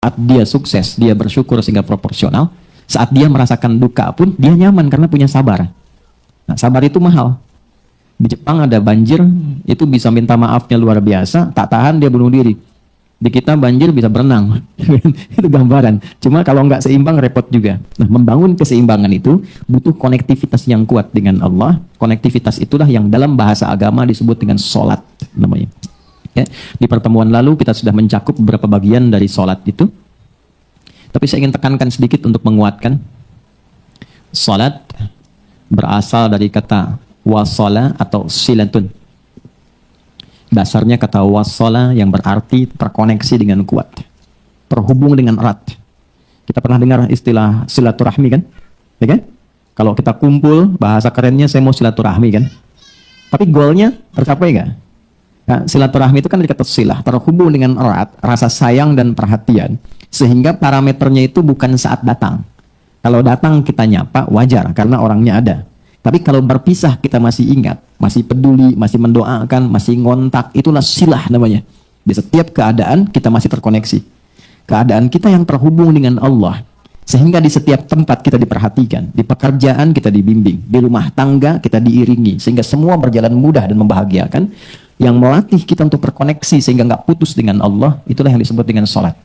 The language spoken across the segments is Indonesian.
Saat dia sukses, dia bersyukur sehingga proporsional. Saat dia merasakan duka pun, dia nyaman karena punya sabar. Nah, sabar itu mahal. Di Jepang ada banjir, itu bisa minta maafnya luar biasa, tak tahan dia bunuh diri. Di kita banjir bisa berenang. Itu gambaran. Cuma kalau nggak seimbang, repot juga. Nah, membangun keseimbangan itu butuh konektivitas yang kuat dengan Allah. Konektivitas itulah yang dalam bahasa agama disebut dengan sholat namanya. Ya, di pertemuan lalu kita sudah mencakup beberapa bagian dari sholat itu. Tapi saya ingin tekankan sedikit untuk menguatkan. Sholat berasal dari kata wasala atau silatun. Dasarnya kata wasala yang berarti terkoneksi dengan kuat. Terhubung dengan erat. Kita pernah dengar istilah silaturahmi kan? Ya kan? Kalau kita kumpul, bahasa kerennya saya mau silaturahmi kan? Tapi goalnya tercapai nggak? Nah, silaturahmi itu kan dari kata silah, terhubung dengan erat, rasa sayang dan perhatian, sehingga parameternya itu bukan saat datang. Kalau datang kita nyapa, wajar, karena orangnya ada. Tapi kalau berpisah kita masih ingat, masih peduli, masih mendoakan, masih ngontak, itulah silah namanya. Di setiap keadaan kita masih terkoneksi. Keadaan kita yang terhubung dengan Allah, sehingga di setiap tempat kita diperhatikan, di pekerjaan kita dibimbing, di rumah tangga kita diiringi, sehingga semua berjalan mudah dan membahagiakan. Yang melatih kita untuk terkoneksi sehingga nggak putus dengan Allah, itulah yang disebut dengan sholat.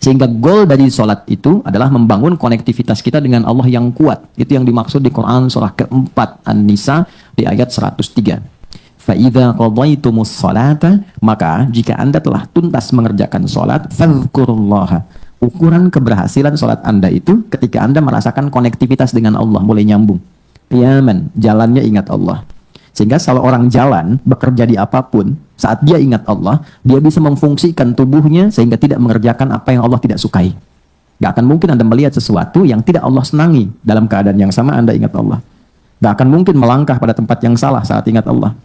Sehingga goal dari sholat itu adalah membangun konektivitas kita dengan Allah yang kuat. Itu yang dimaksud di Quran surah keempat An-Nisa di ayat 103. فَإِذَا قَضَيْتُمُ الصَّلَاةَ, maka jika Anda telah tuntas mengerjakan sholat, فَذْكُرُوا اللَّهَ. Ukuran keberhasilan sholat Anda itu ketika Anda merasakan konektivitas dengan Allah mulai nyambung. Qiyaman, jalannya ingat Allah. Sehingga kalau orang jalan, bekerja di apapun, saat dia ingat Allah, dia bisa memfungsikan tubuhnya sehingga tidak mengerjakan apa yang Allah tidak sukai. Gak akan mungkin Anda melihat sesuatu yang tidak Allah senangi dalam keadaan yang sama Anda ingat Allah. Gak akan mungkin melangkah pada tempat yang salah saat ingat Allah.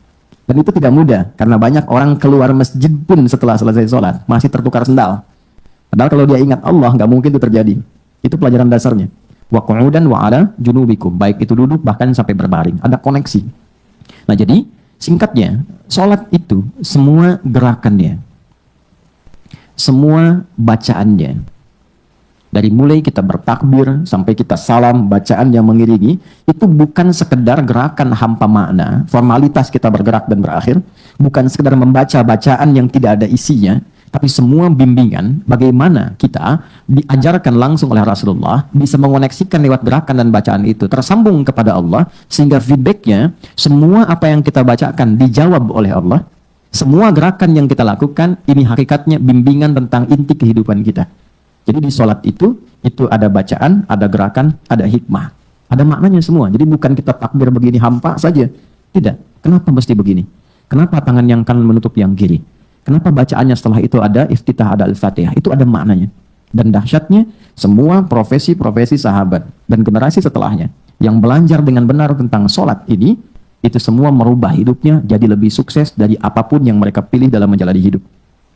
Dan itu tidak mudah, karena banyak orang keluar masjid pun setelah selesai sholat, masih tertukar sendal. Padahal kalau dia ingat Allah, gak mungkin itu terjadi. Itu pelajaran dasarnya. Wa qu'udan wa ala junubikum. Baik itu duduk, bahkan sampai berbaring. Ada koneksi. Nah jadi, singkatnya, sholat itu semua gerakannya, semua bacaannya, dari mulai kita bertakbir sampai kita salam, bacaan yang mengiringi, itu bukan sekedar gerakan hampa makna, formalitas kita bergerak dan berakhir, bukan sekedar membaca bacaan yang tidak ada isinya, tapi semua bimbingan bagaimana kita diajarkan langsung oleh Rasulullah bisa mengoneksikan lewat gerakan dan bacaan itu tersambung kepada Allah, sehingga feedbacknya semua apa yang kita bacakan dijawab oleh Allah. Semua gerakan yang kita lakukan ini hakikatnya bimbingan tentang inti kehidupan kita. Jadi di sholat itu ada bacaan, ada gerakan, ada hikmah, ada maknanya semua. Jadi bukan kita takbir begini hampa saja, tidak. Kenapa mesti begini? Kenapa tangan yang kanan menutup yang kiri? Kenapa bacaannya setelah itu ada iftitah, ada al-fatihah? Itu ada maknanya. Dan dahsyatnya, semua profesi-profesi sahabat dan generasi setelahnya yang belajar dengan benar tentang sholat ini, itu semua merubah hidupnya jadi lebih sukses dari apapun yang mereka pilih dalam menjalani hidup.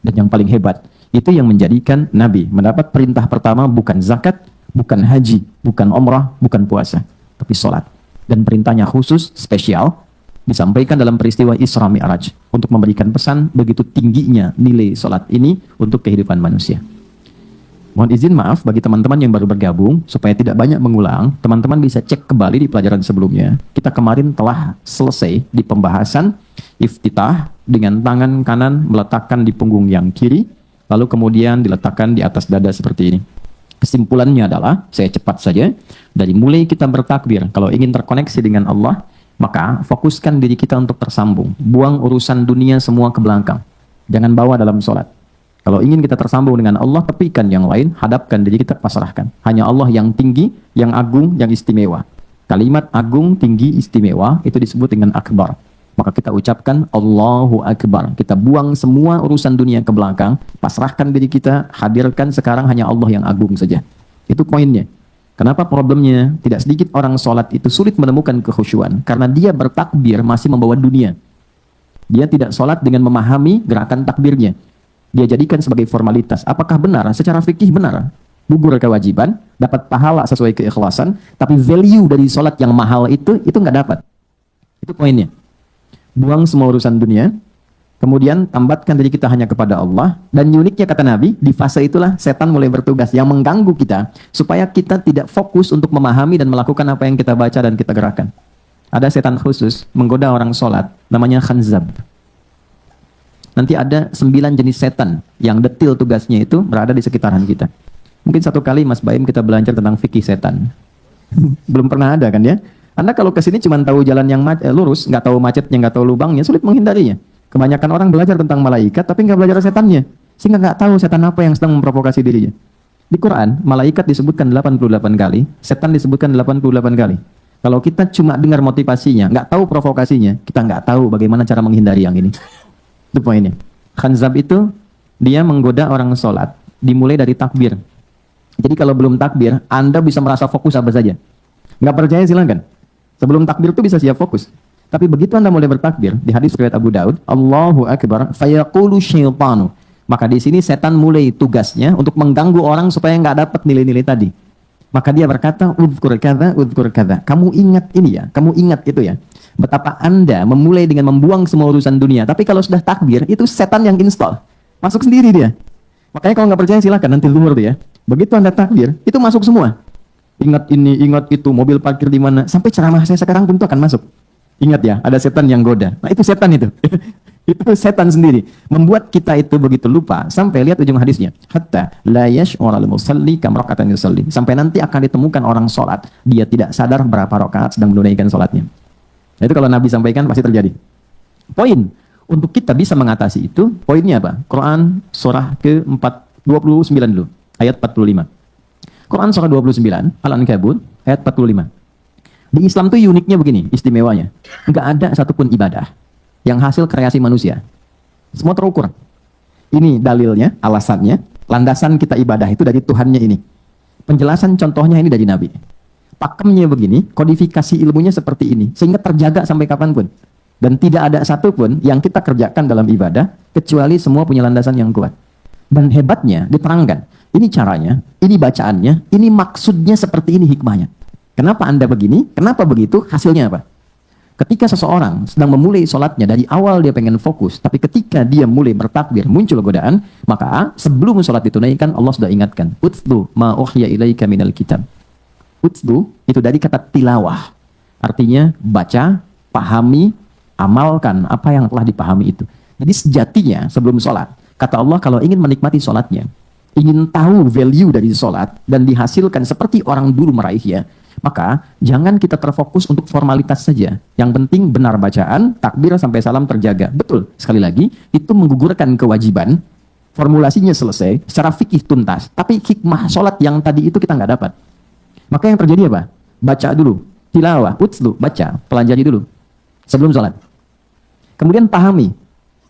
Dan yang paling hebat, itu yang menjadikan Nabi mendapat perintah pertama bukan zakat, bukan haji, bukan umrah, bukan puasa, tapi sholat. Dan perintahnya khusus, spesial, disampaikan dalam peristiwa Isra Mi'raj untuk memberikan pesan begitu tingginya nilai sholat ini untuk kehidupan manusia. Mohon izin maaf bagi teman-teman yang baru bergabung, supaya tidak banyak mengulang, teman-teman bisa cek kembali di pelajaran sebelumnya. Kita kemarin telah selesai di pembahasan iftitah dengan tangan kanan meletakkan di punggung yang kiri, lalu kemudian diletakkan di atas dada seperti ini. Kesimpulannya adalah, saya cepat saja, dari mulai kita bertakbir, kalau ingin terkoneksi dengan Allah, maka fokuskan diri kita untuk tersambung. Buang urusan dunia semua ke belakang. Jangan bawa dalam sholat. Kalau ingin kita tersambung dengan Allah, tepikan yang lain, hadapkan diri kita, pasrahkan. Hanya Allah yang tinggi, yang agung, yang istimewa. Kalimat agung, tinggi, istimewa, itu disebut dengan akbar. Maka kita ucapkan Allahu Akbar. Kita buang semua urusan dunia ke belakang, pasrahkan diri kita, hadirkan sekarang hanya Allah yang agung saja. Itu poinnya. Kenapa problemnya? Tidak sedikit orang sholat itu sulit menemukan kekhusyuan, karena dia bertakbir masih membawa dunia. Dia tidak sholat dengan memahami gerakan takbirnya. Dia jadikan sebagai formalitas. Apakah benar? Secara fikih benar. Gugur kewajiban, dapat pahala sesuai keikhlasan, tapi value dari sholat yang mahal itu nggak dapat. Itu poinnya. Buang semua urusan dunia, Kemudian tambatkan diri kita hanya kepada Allah. Dan uniknya kata Nabi, di fase itulah setan mulai bertugas yang mengganggu kita supaya kita tidak fokus untuk memahami dan melakukan apa yang kita baca dan kita gerakan. Ada setan khusus menggoda orang sholat, namanya khanzab. Nanti ada 9 jenis setan yang detil tugasnya itu berada di sekitaran kita. Mungkin satu kali Mas Baim kita belajar tentang fikih setan. Belum pernah ada kan ya? Anda kalau kesini cuma tahu jalan yang lurus, nggak tahu macetnya, nggak tahu lubangnya, sulit menghindarinya. Kebanyakan orang belajar tentang malaikat, tapi nggak belajar setannya. Sehingga nggak tahu setan apa yang sedang memprovokasi dirinya. Di Quran, malaikat disebutkan 88 kali, setan disebutkan 88 kali. Kalau kita cuma dengar motivasinya, nggak tahu provokasinya, kita nggak tahu bagaimana cara menghindari yang ini. Itu poinnya. Khanzab itu, dia menggoda orang sholat, dimulai dari takbir. Jadi kalau belum takbir, Anda bisa merasa fokus apa saja. Nggak percaya silakan. Sebelum takbir itu bisa siap fokus. Tapi begitu Anda mulai bertakbir, di hadis riwayat Abu Daud, Allahu Akbar, fayaqulu syaitanu. Maka di sini setan mulai tugasnya untuk mengganggu orang supaya nggak dapat nilai-nilai tadi. Maka dia berkata, udhkur kadza. Kamu ingat ini ya, kamu ingat itu ya. Betapa Anda memulai dengan membuang semua urusan dunia. Tapi kalau sudah takbir, itu setan yang install. Masuk sendiri dia. Makanya kalau nggak percaya silakan nanti zuhur tuh ya. Begitu Anda takbir, itu masuk semua. Ingat ini, ingat itu, mobil parkir di mana. Sampai ceramah saya sekarang pun itu akan masuk. Ingat ya, ada setan yang goda. Nah itu setan itu. Itu setan sendiri. Membuat kita itu begitu lupa. Sampai lihat ujung hadisnya. Hatta la yash'ural musalli kam raka'atan yusalli. Sampai nanti akan ditemukan orang sholat. Dia tidak sadar berapa rakaat sedang menunaikan sholatnya. Nah, itu kalau Nabi sampaikan pasti terjadi. Poin. Untuk kita bisa mengatasi itu, poinnya apa? Quran surah ke-29 dulu. Ayat 45. Quran surah 29, Al-Ankabut, ayat 45. Di Islam tuh uniknya begini, istimewanya. Enggak ada satupun ibadah yang hasil kreasi manusia. Semua terukur. Ini dalilnya, alasannya, landasan kita ibadah itu dari Tuhannya ini. Penjelasan contohnya ini dari Nabi. Pakemnya begini, kodifikasi ilmunya seperti ini. Sehingga terjaga sampai kapanpun. Dan tidak ada satupun yang kita kerjakan dalam ibadah, kecuali semua punya landasan yang kuat. Dan hebatnya, diterangkan. Ini caranya, ini bacaannya, ini maksudnya seperti ini hikmahnya. Kenapa Anda begini? Kenapa begitu? Hasilnya apa? Ketika seseorang sedang memulai sholatnya, dari awal dia pengen fokus, tapi ketika dia mulai bertakbir, muncul godaan, maka sebelum sholat ditunaikan, Allah sudah ingatkan, Utlu ma uhya ilaika minal kitab. Utlu, itu dari kata tilawah. Artinya, baca, pahami, amalkan apa yang telah dipahami itu. Jadi sejatinya, sebelum sholat, kata Allah, kalau ingin menikmati sholatnya, ingin tahu value dari sholat, dan dihasilkan seperti orang dulu meraihnya, maka jangan kita terfokus untuk formalitas saja. Yang penting benar bacaan, takbir sampai salam terjaga. Betul, sekali lagi, itu menggugurkan kewajiban, formulasinya selesai, secara fikih tuntas. Tapi hikmah sholat yang tadi itu kita nggak dapat. Maka yang terjadi apa? Baca dulu, tilawah, utslu, baca, pelajari dulu, sebelum sholat. Kemudian pahami,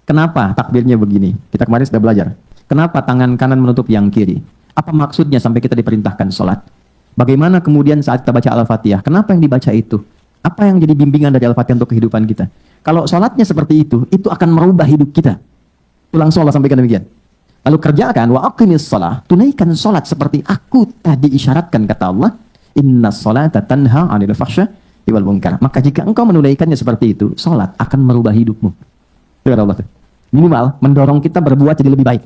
kenapa takbirnya begini. Kita kemarin sudah belajar. Kenapa tangan kanan menutup yang kiri? Apa maksudnya sampai kita diperintahkan sholat? Bagaimana kemudian saat kita baca Al-Fatihah? Kenapa yang dibaca itu? Apa yang jadi bimbingan dari Al-Fatihah untuk kehidupan kita? Kalau sholatnya seperti itu akan merubah hidup kita. Ulang sholat sampaikan demikian. Lalu kerjakan, wa aqimis sholat. Tunaikan sholat seperti aku tadi isyaratkan, kata Allah. Inna sholata tanha 'anil fahsya wal munkar. Maka jika engkau menunaikannya seperti itu, sholat akan merubah hidupmu. Itu kata Allah. Minimal mendorong kita berbuat jadi lebih baik.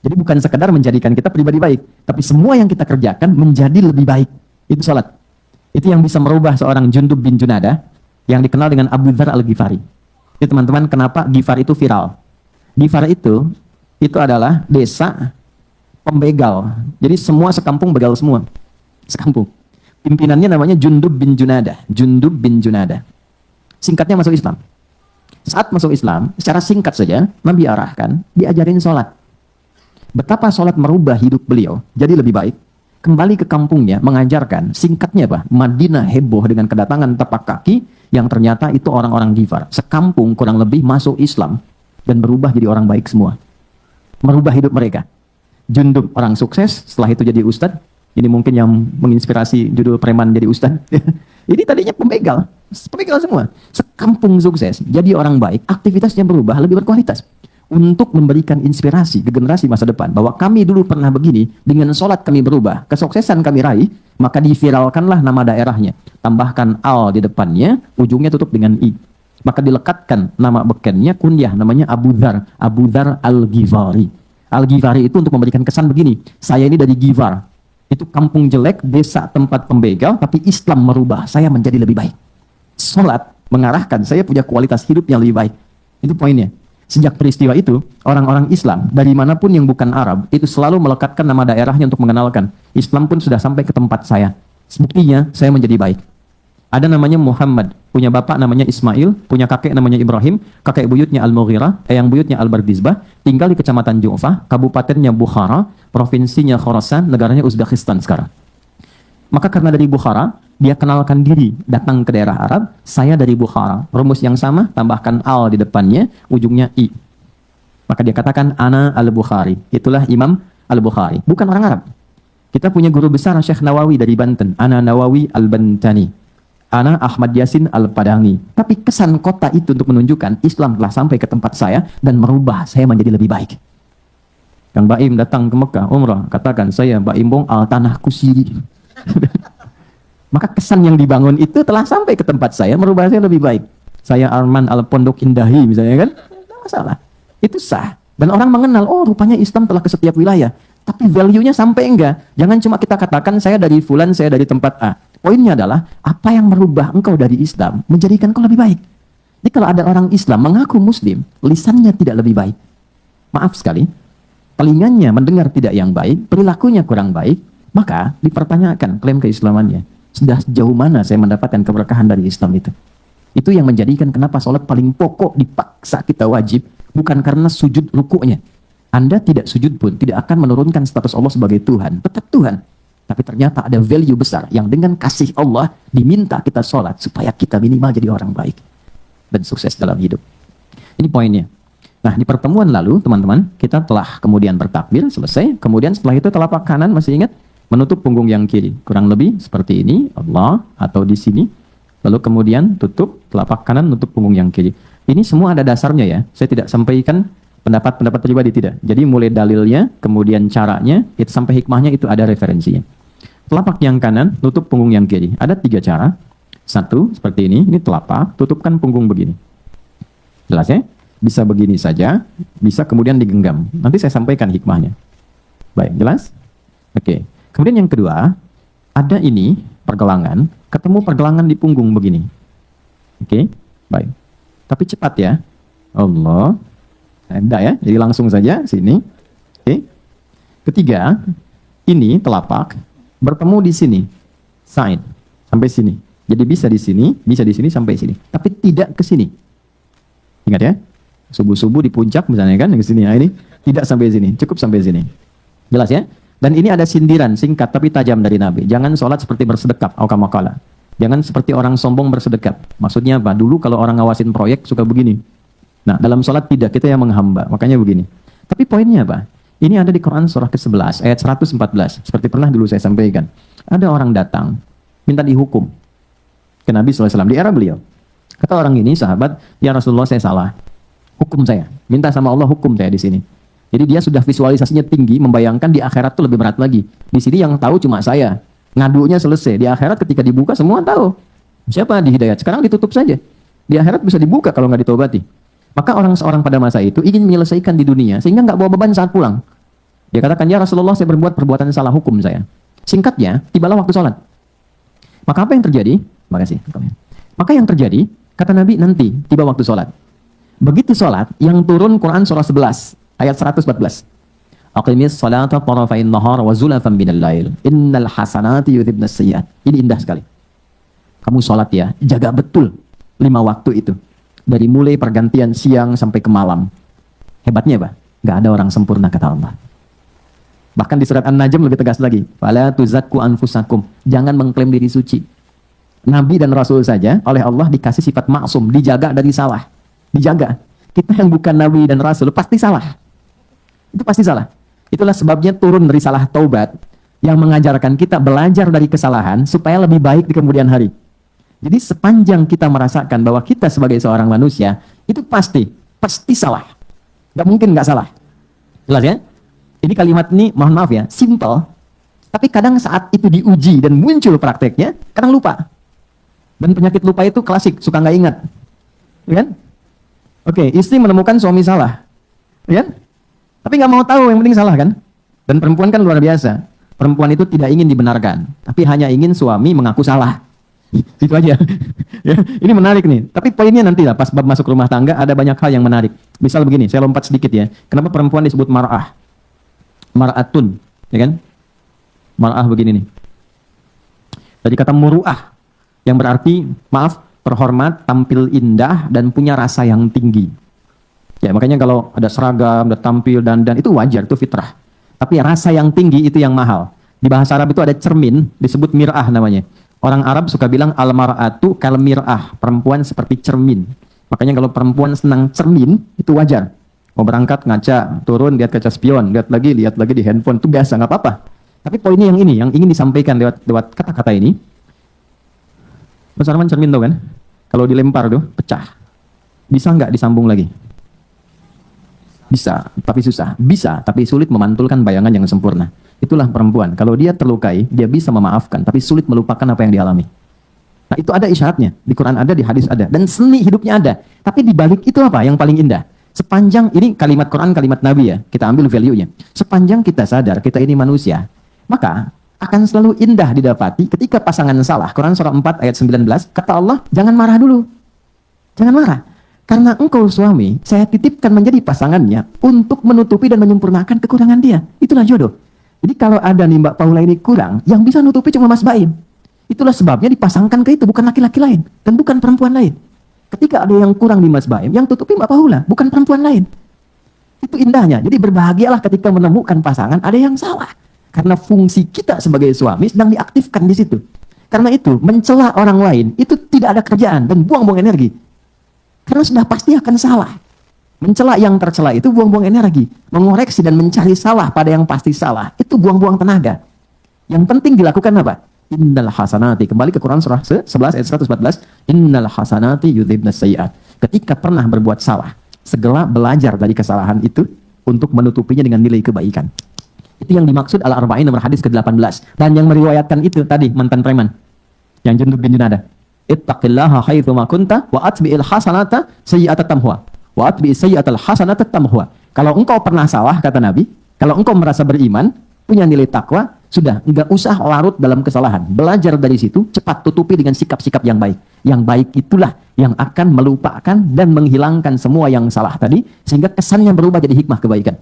Jadi bukan sekadar menjadikan kita pribadi baik, tapi semua yang kita kerjakan menjadi lebih baik. Itu sholat. Itu yang bisa merubah seorang Jundub bin Junadah yang dikenal dengan Abu Dzar Al-Ghifari. Itu teman-teman, kenapa Ghifar itu viral? Ghifar itu adalah desa pembegal. Jadi semua sekampung begal semua. Sekampung. Pimpinannya namanya Jundub bin Junadah. Jundub bin Junadah. Singkatnya masuk Islam. Saat masuk Islam, secara singkat saja, Nabi arahkan, diajarin sholat. Betapa sholat merubah hidup beliau jadi lebih baik. Kembali ke kampungnya mengajarkan, singkatnya apa? Madinah heboh dengan kedatangan tapak kaki yang ternyata itu orang-orang Ghifar. Sekampung kurang lebih masuk Islam dan berubah jadi orang baik semua. Merubah hidup mereka. Jundub orang sukses, setelah itu jadi ustadz. Ini mungkin yang menginspirasi judul preman jadi ustadz. Ini tadinya pembegal semua. Sekampung sukses, jadi orang baik, aktivitasnya berubah lebih berkualitas. Untuk memberikan inspirasi ke generasi masa depan bahwa kami dulu pernah begini, dengan sholat kami berubah, kesuksesan kami raih, maka diviralkanlah nama daerahnya, tambahkan al di depannya, ujungnya tutup dengan i. Maka dilekatkan nama bekennya kunyah namanya Abu Dzar Al-Ghifari. Al-Ghifari itu untuk memberikan kesan begini, saya ini dari Ghifar. Itu kampung jelek, desa tempat pembegal, tapi Islam merubah saya menjadi lebih baik. Salat mengarahkan saya punya kualitas hidup yang lebih baik. Itu poinnya. Sejak peristiwa itu, orang-orang Islam dari manapun yang bukan Arab itu selalu melekatkan nama daerahnya untuk mengenalkan. Islam pun sudah sampai ke tempat saya. Buktinya saya menjadi baik. Ada namanya Muhammad, punya bapak namanya Ismail, punya kakek namanya Ibrahim, kakek buyutnya Al-Mughirah, eyang buyutnya Al-Bardizbah, tinggal di kecamatan Ju'fah, kabupatennya Bukhara, provinsinya Khorasan, negaranya Uzbekistan sekarang. Maka karena dari Bukhara, dia kenalkan diri, datang ke daerah Arab, saya dari Bukhara. Rumus yang sama, tambahkan al di depannya, ujungnya i. Maka dia katakan, ana al-Bukhari. Itulah Imam al-Bukhari. Bukan orang Arab. Kita punya guru besar Syekh Nawawi dari Banten, ana Nawawi al-Bantani. Ana Ahmad Yasin Al-Padangi. Tapi kesan kota itu untuk menunjukkan Islam telah sampai ke tempat saya dan merubah saya menjadi lebih baik. Kang Baim datang ke Mekah, umrah, katakan saya Baim Bong al-Tanah Kusiri. Maka kesan yang dibangun itu telah sampai ke tempat saya, merubah saya lebih baik. Saya Arman Al-Pondok Indahi misalnya kan, tidak masalah. Itu sah. Dan orang mengenal, oh rupanya Islam telah ke setiap wilayah. Tapi value-nya sampai enggak. Jangan cuma kita katakan saya dari fulan, saya dari tempat A. Poinnya adalah, apa yang merubah engkau dari Islam menjadikan engkau lebih baik. Jadi kalau ada orang Islam mengaku Muslim, lisannya tidak lebih baik. Maaf sekali, telinganya mendengar tidak yang baik, perilakunya kurang baik, maka dipertanyakan klaim keislamannya. Sudah sejauh mana saya mendapatkan keberkahan dari Islam itu? Itu yang menjadikan kenapa sholat paling pokok dipaksa kita wajib, bukan karena sujud rukuknya. Anda tidak sujud pun tidak akan menurunkan status Allah sebagai Tuhan. Tetap Tuhan. Tapi ternyata ada value besar yang dengan kasih Allah diminta kita sholat supaya kita minimal jadi orang baik dan sukses dalam hidup. Ini poinnya. Nah, di pertemuan lalu, teman-teman, kita telah kemudian bertakbir, selesai. Kemudian setelah itu telapak kanan, masih ingat? Menutup punggung yang kiri. Kurang lebih seperti ini, Allah, atau di sini. Lalu kemudian tutup telapak kanan, nutup punggung yang kiri. Ini semua ada dasarnya ya. Saya tidak sampaikan pendapat-pendapat pribadi, tidak. Jadi mulai dalilnya, kemudian caranya, itu sampai hikmahnya itu ada referensinya. Telapak yang kanan, tutup punggung yang kiri. Ada 3 cara. Satu, seperti ini telapak, tutupkan punggung begini. Jelas ya? Bisa begini saja, bisa kemudian digenggam. Nanti saya sampaikan hikmahnya. Baik, jelas? Oke. Kemudian yang kedua, ada ini, pergelangan, ketemu pergelangan di punggung begini. Oke, baik. Tapi cepat ya. Allah. Tidak ya, jadi langsung saja, sini. Oke. Ketiga, ini telapak, bertemu di sini, side, sampai sini. Jadi bisa di sini sampai sini. Tapi tidak ke sini. Ingat ya, subuh-subuh di puncak misalnya kan, ke sini. Nah, ini tidak sampai sini, cukup sampai sini. Jelas ya? Dan ini ada sindiran singkat tapi tajam dari Nabi. Jangan sholat seperti bersedekap, aukamakala. Jangan seperti orang sombong bersedekap. Maksudnya apa? Dulu kalau orang ngawasin proyek suka begini. Nah, dalam sholat tidak, kita yang menghamba. Makanya begini. Tapi poinnya apa? Ini ada di Quran surah ke-11, ayat 114. Seperti pernah dulu saya sampaikan. Ada orang datang, minta dihukum ke Nabi SAW di era beliau. Kata orang ini, sahabat, ya Rasulullah saya salah. Hukum saya. Minta sama Allah hukum saya di sini. Jadi dia sudah visualisasinya tinggi, membayangkan di akhirat itu lebih berat lagi. Di sini yang tahu cuma saya. Ngadunya selesai. Di akhirat ketika dibuka semua tahu. Siapa di hidayat? Sekarang ditutup saja. Di akhirat bisa dibuka kalau nggak ditobati. Maka orang-orang pada masa itu ingin menyelesaikan di dunia sehingga nggak bawa beban saat pulang. Dia katakan, ya Rasulullah saya berbuat perbuatan salah, hukum saya. Singkatnya, tibalah waktu sholat. Maka apa yang terjadi? Makasih. Maka yang terjadi, kata Nabi, nanti tiba waktu sholat. Begitu sholat, yang turun Quran surah 11, ayat 114. Aqimis salata tarafain nahar wa zulafan minal lail. Innal hasanati yudhibnas sayyiat. Ini indah sekali. Kamu sholat ya, jaga betul 5 waktu itu. Dari mulai pergantian siang sampai ke malam. Hebatnya apa? Gak ada orang sempurna, kata Allah. Bahkan di surat An-Najm lebih tegas lagi. Fala tuzakku anfusakum. Jangan mengklaim diri suci. Nabi dan Rasul saja oleh Allah dikasih sifat maksum, dijaga dari salah. Dijaga. Kita yang bukan Nabi dan Rasul pasti salah. Itu pasti salah. Itulah sebabnya turun dari salah taubat yang mengajarkan kita belajar dari kesalahan supaya lebih baik di kemudian hari. Jadi sepanjang kita merasakan bahwa kita sebagai seorang manusia itu pasti salah. Gak mungkin gak salah. Jelas ya? Ini kalimat ini, mohon maaf ya, simple. Tapi kadang saat itu diuji dan muncul prakteknya, kadang lupa. Dan penyakit lupa itu klasik, suka nggak ingat. Ya kan? Oke, istri menemukan suami salah, ya kan? Tapi nggak mau tahu, yang penting salah kan? Dan perempuan kan luar biasa. Perempuan itu tidak ingin dibenarkan, tapi hanya ingin suami mengaku salah. Itu aja. Ya, ini menarik nih. Tapi poinnya nanti lah, pas bab masuk rumah tangga ada banyak hal yang menarik. Misal begini, saya lompat sedikit ya. Kenapa perempuan disebut mar'ah? Mar'atun, ya kan? Mar'ah begini nih. Dari kata muru'ah, yang berarti, maaf, terhormat, tampil indah, dan punya rasa yang tinggi. Ya, makanya kalau ada seragam, ada tampil, dandan, itu wajar, itu fitrah. Tapi rasa yang tinggi itu yang mahal. Di bahasa Arab itu ada cermin, disebut mir'ah namanya. Orang Arab suka bilang al-mar'atu kal mir'ah, perempuan seperti cermin. Makanya kalau perempuan senang cermin, itu wajar. Mau berangkat ngaca, turun lihat kaca spion, lihat lagi di handphone, itu biasa, nggak apa-apa. Tapi poinnya yang ini, yang ingin disampaikan lewat kata-kata ini. Mas Arman cermin tuh kan? Kalau dilempar tuh pecah. Bisa nggak disambung lagi? Bisa, tapi susah. Bisa, tapi sulit memantulkan bayangan yang sempurna. Itulah perempuan. Kalau dia terlukai, dia bisa memaafkan, tapi sulit melupakan apa yang dialami. Nah, itu ada isyaratnya. Di Quran ada, di hadis ada. Dan seni hidupnya ada. Tapi di balik itu apa yang paling indah? Sepanjang, ini kalimat Quran, kalimat Nabi ya. Kita ambil value-nya. Sepanjang kita sadar, kita ini manusia, maka akan selalu indah didapati ketika pasangan salah. Quran surah 4 ayat 19, kata Allah, jangan marah dulu. Jangan marah. Karena engkau suami, saya titipkan menjadi pasangannya untuk menutupi dan menyempurnakan kekurangan dia. Itulah jodoh. Jadi kalau ada nih Mbak Paula ini kurang, yang bisa nutupi cuma Mas Baim. Itulah sebabnya dipasangkan ke itu, bukan laki-laki lain. Dan bukan perempuan lain. Ketika ada yang kurang di Mas Baim, yang tutupi Mbak Paula, bukan perempuan lain. Itu indahnya. Jadi berbahagialah ketika menemukan pasangan ada yang salah. Karena fungsi kita sebagai suami sedang diaktifkan di situ. Karena itu, mencela orang lain, itu tidak ada kerjaan dan buang-buang energi. Karena sudah pasti akan salah. Mencela yang tercela itu buang-buang energi. Mengoreksi dan mencari salah pada yang pasti salah, itu buang-buang tenaga. Yang penting dilakukan apa? Innal hasanati. Kembali ke Quran surah 11 ayat 114. Innal hasanati yudhibnas sayyi'at. Ketika pernah berbuat salah, segera belajar dari kesalahan itu untuk menutupinya dengan nilai kebaikan. Itu yang dimaksud Al-Arba'in nomor hadis ke-18. Dan yang meriwayatkan itu tadi mantan preman. Yang junub bin Junada. Ittaqillaha haitsu ma kunta wa atbi'il hasanata sayyi'ata tamhuha. Wa atbi'is sayyi'atal hasanata tamhuha. Kalau engkau pernah salah, kata Nabi, kalau engkau merasa beriman, punya nilai takwa, sudah enggak usah larut dalam kesalahan. Belajar dari situ, cepat tutupi dengan sikap-sikap yang baik. Yang baik itulah yang akan melupakan dan menghilangkan semua yang salah tadi, sehingga kesannya berubah jadi hikmah kebaikan.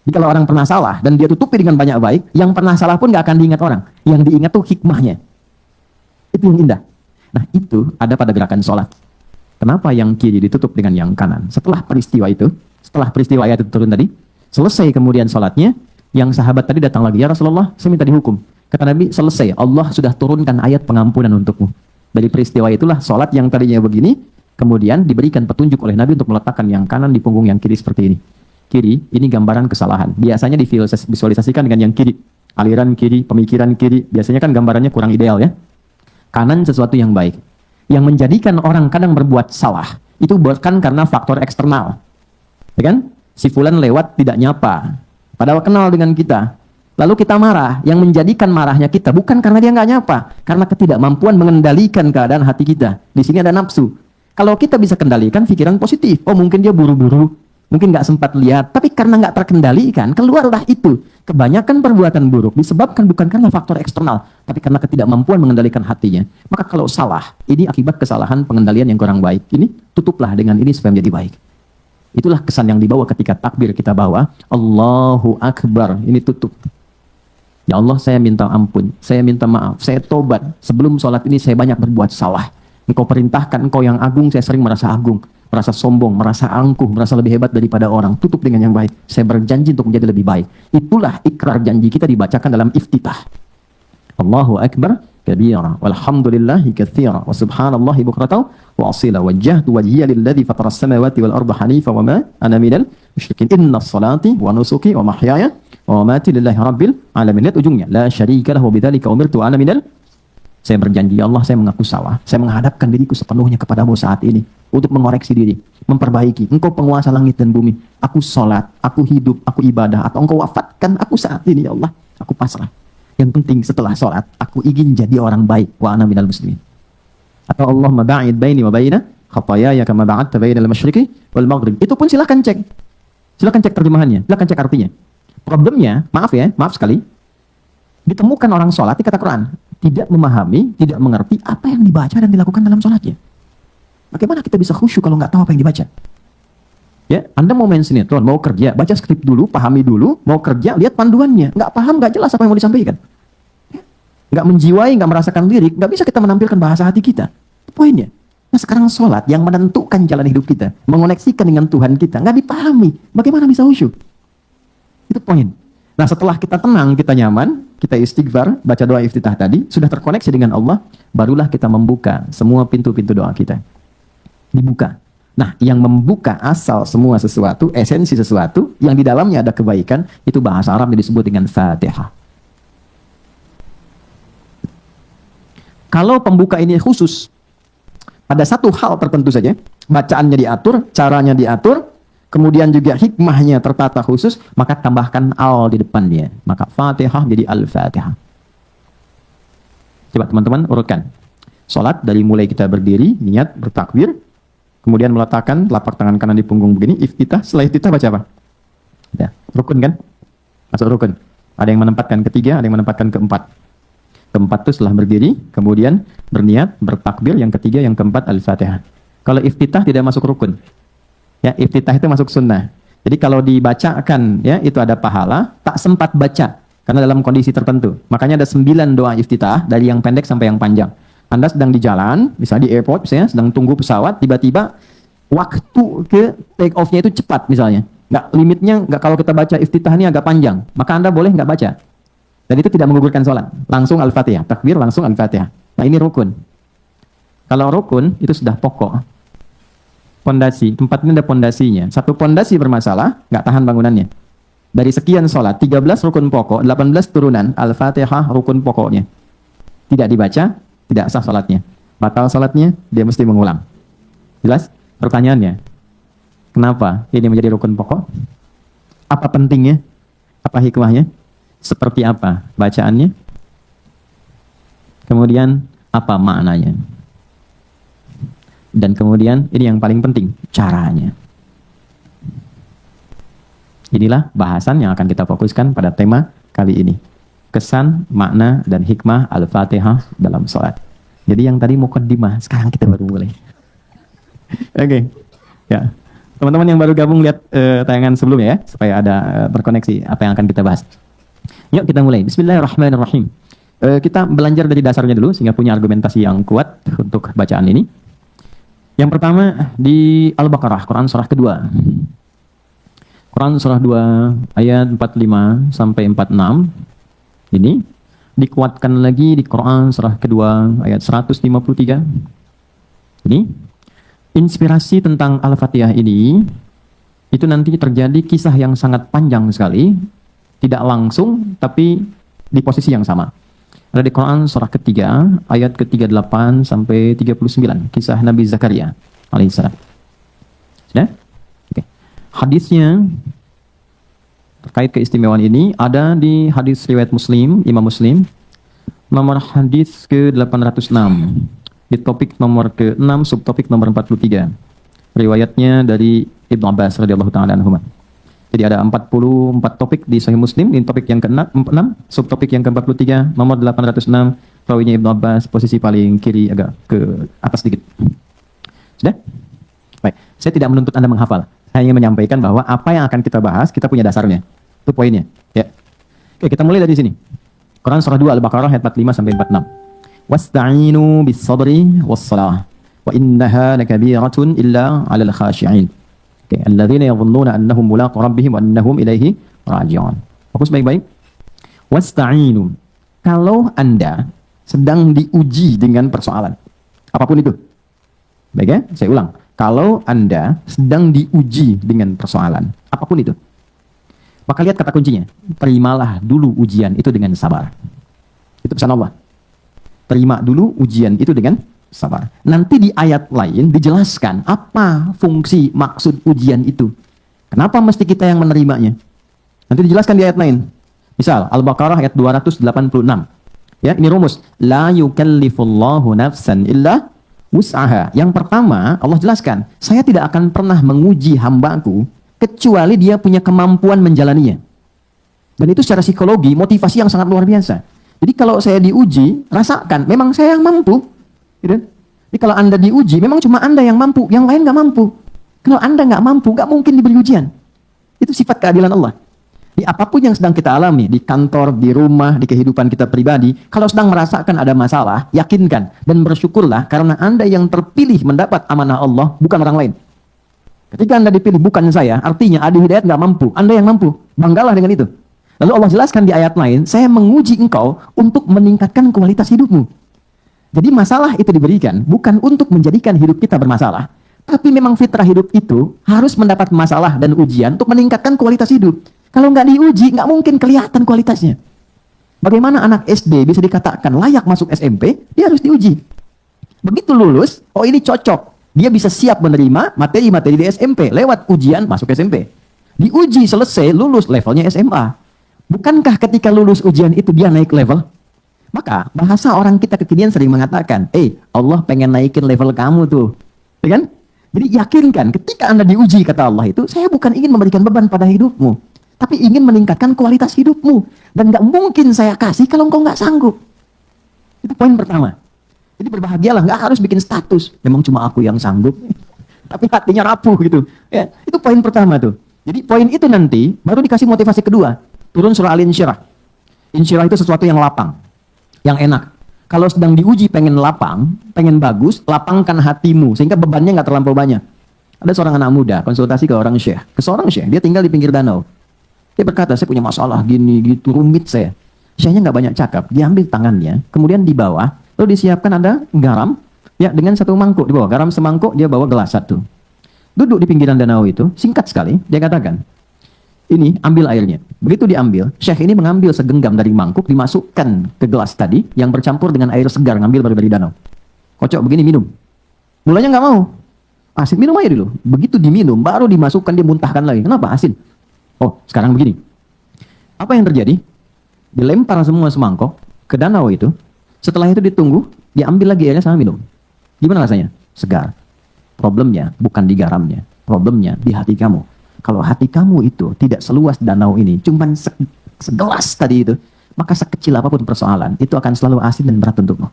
Jadi kalau orang pernah salah dan dia tutupi dengan banyak baik, yang pernah salah pun gak akan diingat orang. Yang diingat tuh hikmahnya. Itu yang indah. Nah, itu ada pada gerakan sholat. Kenapa yang kiri ditutup dengan yang kanan? Setelah peristiwa ayat itu turun tadi, selesai kemudian sholatnya, yang sahabat tadi datang lagi, ya Rasulullah, saya minta dihukum. Kata Nabi, selesai, Allah sudah turunkan ayat pengampunan untukmu. Dari peristiwa itulah sholat yang tadinya begini, kemudian diberikan petunjuk oleh Nabi untuk meletakkan yang kanan di punggung yang kiri seperti ini. Kiri, ini gambaran kesalahan. Biasanya divisualisasikan dengan yang kiri. Aliran kiri, pemikiran kiri, biasanya kan gambarannya kurang ideal ya. Kanan sesuatu yang baik. Yang menjadikan orang kadang berbuat salah, itu bukan karena faktor eksternal. Ya kan? Si fulan lewat tidak nyapa, padahal kenal dengan kita. Lalu kita marah, yang menjadikan marahnya kita bukan karena dia nggak nyapa, karena ketidakmampuan mengendalikan keadaan hati kita. Di sini ada nafsu. Kalau kita bisa kendalikan pikiran positif, oh mungkin dia buru-buru, mungkin nggak sempat lihat, tapi karena nggak terkendalikan, keluarlah itu. Kebanyakan perbuatan buruk disebabkan bukan karena faktor eksternal, tapi karena ketidakmampuan mengendalikan hatinya. Maka kalau salah, ini akibat kesalahan pengendalian yang kurang baik. Ini tutuplah dengan ini supaya menjadi baik. Itulah kesan yang dibawa ketika takbir kita bawa, Allahu Akbar, ini tutup. Ya Allah, saya minta ampun, saya minta maaf, saya tobat. Sebelum sholat ini saya banyak berbuat salah. Engkau perintahkan, engkau yang agung, saya sering merasa agung, merasa sombong, merasa angkuh, merasa lebih hebat daripada orang. Tutup dengan yang baik. Saya berjanji untuk menjadi lebih baik. Itulah ikrar janji kita dibacakan dalam iftitah. Allahu Akbar kabira walhamdulillahi katsira wa subhanallahi bukratan wa asila wajjahtu wajhiya lilladzi fatara as-samawati wal arda hanifa wa ma ana minal musyrikin. Innas salati wa nusuki wa mahyaya wa mamati lillahi rabbil alamin. Lihat ujungnya, la syarika lahu bidzalika umirtu ana minal. Saya berjanji, ya Allah, saya mengaku salah. Saya menghadapkan diriku sepenuhnya kepadamu saat ini untuk mengoreksi diri, memperbaiki. Engkau penguasa langit dan bumi. Aku sholat, aku hidup, aku ibadah, atau engkau wafatkan aku saat ini, ya Allah. Aku pasrah. Yang penting setelah sholat, aku ingin jadi orang baik. Wa ana minal muslimin. Atau Allahumma ba'id baini wa baina khataaya kama ba'adta bainal masyriqi wal maghrib. Itu pun silakan cek. Silakan cek terjemahannya, silakan cek artinya. Problemnya, maaf sekali, ditemukan orang sholat di kata Quran tidak memahami, tidak mengerti apa yang dibaca dan dilakukan dalam sholatnya. Bagaimana kita bisa khusyuk kalau nggak tahu apa yang dibaca? Ya, Anda mau main sinetron, mau kerja, baca skrip dulu, pahami dulu, mau kerja, lihat panduannya. Nggak paham, nggak jelas apa yang mau disampaikan. Nggak menjiwai, nggak merasakan lirik, nggak bisa kita menampilkan bahasa hati kita. Itu poinnya. Nah sekarang sholat yang menentukan jalan hidup kita, mengoneksikan dengan Tuhan kita, nggak dipahami. Bagaimana bisa khusyuk? Itu poin. Nah setelah kita tenang, kita nyaman, kita istighfar, baca doa iftitah tadi, sudah terkoneksi dengan Allah, barulah kita membuka semua pintu-pintu doa kita. Dibuka. Nah yang membuka asal semua sesuatu, esensi sesuatu, yang di dalamnya ada kebaikan, itu bahasa Arab disebut dengan Fatihah. Kalau pembuka ini khusus, pada satu hal tertentu saja, bacaannya diatur, caranya diatur, kemudian juga hikmahnya tertata khusus, maka tambahkan al di depannya. Maka Fatihah jadi Al-Fatihah. Coba teman-teman urutkan. Salat dari mulai kita berdiri, niat, bertakbir, kemudian meletakkan telapak tangan kanan di punggung begini, iftitah, setelah iftitah baca apa? Ya, rukun kan? Masuk rukun. Ada yang menempatkan ketiga, ada yang menempatkan keempat. Keempat itu setelah berdiri, kemudian berniat, bertakbir, yang ketiga, yang keempat Al-Fatihah. Kalau iftitah tidak masuk rukun. Ya, iftitah itu masuk sunnah. Jadi kalau dibacakan, ya itu ada pahala, tak sempat baca karena dalam kondisi tertentu. Makanya ada 9 doa iftitah dari yang pendek sampai yang panjang. Anda sedang di jalan, misalnya di airport, misalnya sedang tunggu pesawat, tiba-tiba waktu ke take off-nya itu cepat misalnya. Limitnya kalau kita baca iftitah ini agak panjang, maka Anda boleh nggak baca. Dan itu tidak menggugurkan sholat. Langsung Al-Fatihah, takbir langsung Al-Fatihah. Nah ini rukun. Kalau rukun itu sudah pokok. Pondasi, tempat ini ada pondasinya. Satu pondasi bermasalah, nggak tahan bangunannya. Dari sekian sholat, 13 rukun pokok, 18 turunan, Al-Fatihah rukun pokoknya. Tidak dibaca, tidak sah sholatnya. Batal sholatnya, dia mesti mengulang. Jelas? Pertanyaannya, kenapa ini menjadi rukun pokok? Apa pentingnya? Apa hikmahnya? Seperti apa bacaannya? Kemudian, apa maknanya? Dan kemudian ini yang paling penting, caranya. Inilah bahasan yang akan kita fokuskan pada tema kali ini. Kesan, makna, dan hikmah Al-Fatihah dalam sholat. Jadi yang tadi mukaddimah, sekarang kita baru mulai. Oke. Ya. Teman-teman yang baru gabung lihat tayangan sebelumnya ya, supaya ada terkoneksi apa yang akan kita bahas. Yuk kita mulai. Bismillahirrahmanirrahim. Kita belajar dari dasarnya dulu sehingga punya argumentasi yang kuat untuk bacaan ini. Yang pertama di Al-Baqarah, Quran surah kedua. Quran surah 2 ayat 45 sampai 46. Ini dikuatkan lagi di Quran surah kedua ayat 153. Ini inspirasi tentang Al-Fatihah ini itu nanti terjadi kisah yang sangat panjang sekali, tidak langsung tapi di posisi yang sama. Ada di Quran surah ketiga ayat ke-38 sampai 39, kisah Nabi Zakaria alaihissalam. Sudah? Oke. Hadisnya terkait keistimewaan ini ada di hadis riwayat Muslim, Imam Muslim, nomor hadis ke-806, di topik nomor ke-6, subtopik nomor 43. Riwayatnya dari Ibnu Abbas radhiyallahu taala anhuma. Jadi ada 44 topik di Sahih Muslim, di topik yang ke-6, subtopik yang ke-43, nomor 806, rawinya Ibnu Abbas, posisi paling kiri agak ke atas sedikit. Sudah? Baik, saya tidak menuntut Anda menghafal. Saya ingin menyampaikan bahwa apa yang akan kita bahas, kita punya dasarnya. Itu poinnya. Ya. Oke, kita mulai dari sini. Quran surah 2 Al-Baqarah ayat 45 sampai 46. Wasta'inu bis-sabri was-salah wa innaha lakabiratun illa 'alal khashi'in. Okay. Alladzina yadhunnuna annahum mulaqu rabbihim wa annahum ilaihi raji'un. Fokus baik-baik. Wasta'inu. Kalau Anda sedang diuji dengan persoalan, apapun itu. Baik ya, saya ulang. Kalau Anda sedang diuji dengan persoalan, apapun itu, maka lihat kata kuncinya. Terimalah dulu ujian itu dengan sabar. Itu pesan Allah. Terima dulu ujian itu dengan sabar. Nanti di ayat lain dijelaskan apa fungsi maksud ujian itu. Kenapa mesti kita yang menerimanya? Nanti dijelaskan di ayat lain. Misal Al-Baqarah ayat 286. Ya, ini rumus. La yukallifullahu nafsan illa Wus'aha. Yang pertama, Allah jelaskan, saya tidak akan pernah menguji hambaku kecuali dia punya kemampuan menjalaninya. Dan itu secara psikologi, motivasi yang sangat luar biasa. Jadi kalau saya diuji, rasakan, memang saya yang mampu. Gitu. Jadi kalau Anda diuji, memang cuma Anda yang mampu, yang lain nggak mampu. Kalau Anda nggak mampu, nggak mungkin diberi ujian. Itu sifat keadilan Allah. Di apapun yang sedang kita alami, di kantor, di rumah, di kehidupan kita pribadi, kalau sedang merasakan ada masalah, yakinkan dan bersyukurlah karena Anda yang terpilih mendapat amanah Allah, bukan orang lain. Ketika Anda dipilih bukan saya, artinya Adi Hidayat nggak mampu, Anda yang mampu. Banggalah dengan itu. Lalu Allah jelaskan di ayat lain, saya menguji engkau untuk meningkatkan kualitas hidupmu. Jadi masalah itu diberikan bukan untuk menjadikan hidup kita bermasalah, tapi memang fitrah hidup itu harus mendapat masalah dan ujian untuk meningkatkan kualitas hidup. Kalau nggak diuji, nggak mungkin kelihatan kualitasnya. Bagaimana anak SD bisa dikatakan layak masuk SMP, dia harus diuji. Begitu lulus, oh ini cocok. Dia bisa siap menerima materi-materi di SMP. Lewat ujian, masuk SMP. Diuji, selesai, lulus, levelnya SMA. Bukankah ketika lulus ujian itu dia naik level? Maka bahasa orang kita kekinian sering mengatakan, Allah pengen naikin level kamu tuh. Ya kan? Jadi yakinkan, ketika Anda diuji, kata Allah itu, saya bukan ingin memberikan beban pada hidupmu, tapi ingin meningkatkan kualitas hidupmu. Dan nggak mungkin saya kasih kalau engkau nggak sanggup. Itu poin pertama. Jadi berbahagialah, nggak harus bikin status. Memang cuma aku yang sanggup. Tapi hatinya rapuh gitu. Ya, itu poin pertama tuh. Jadi poin itu nanti baru dikasih motivasi kedua. Turun surah Al-Insyirah. Insyirah itu sesuatu yang lapang, yang enak. Kalau sedang diuji pengen lapang, pengen bagus, lapangkan hatimu. Sehingga bebannya nggak terlampau banyak. Ada seorang anak muda konsultasi ke orang syekh. Ke seorang syekh, dia tinggal di pinggir danau. Dia berkata, saya punya masalah gini, gitu, rumit saya. Syekhnya nggak banyak cakap. Dia ambil tangannya, kemudian di bawah, lalu disiapkan ada garam, ya dengan satu mangkuk di bawah. Garam semangkuk, dia bawa gelas satu. Duduk di pinggiran danau itu, singkat sekali, dia katakan, ini ambil airnya. Begitu diambil, Syekh ini mengambil segenggam dari mangkuk, dimasukkan ke gelas tadi, yang bercampur dengan air segar, ngambil dari danau. Kocok begini, minum. Mulanya nggak mau. Asin, minum aja dulu. Begitu diminum, baru dimasukkan, dia muntahkan lagi. Kenapa asin? Oh, sekarang begini. Apa yang terjadi? Dilempar semua semangkok ke danau itu. Setelah itu ditunggu, diambil lagi airnya sama minum. Gimana rasanya? Segar. Problemnya bukan di garamnya. Problemnya di hati kamu. Kalau hati kamu itu tidak seluas danau ini, cuman segelas tadi itu, maka sekecil apapun persoalan, itu akan selalu asin dan berat untukmu.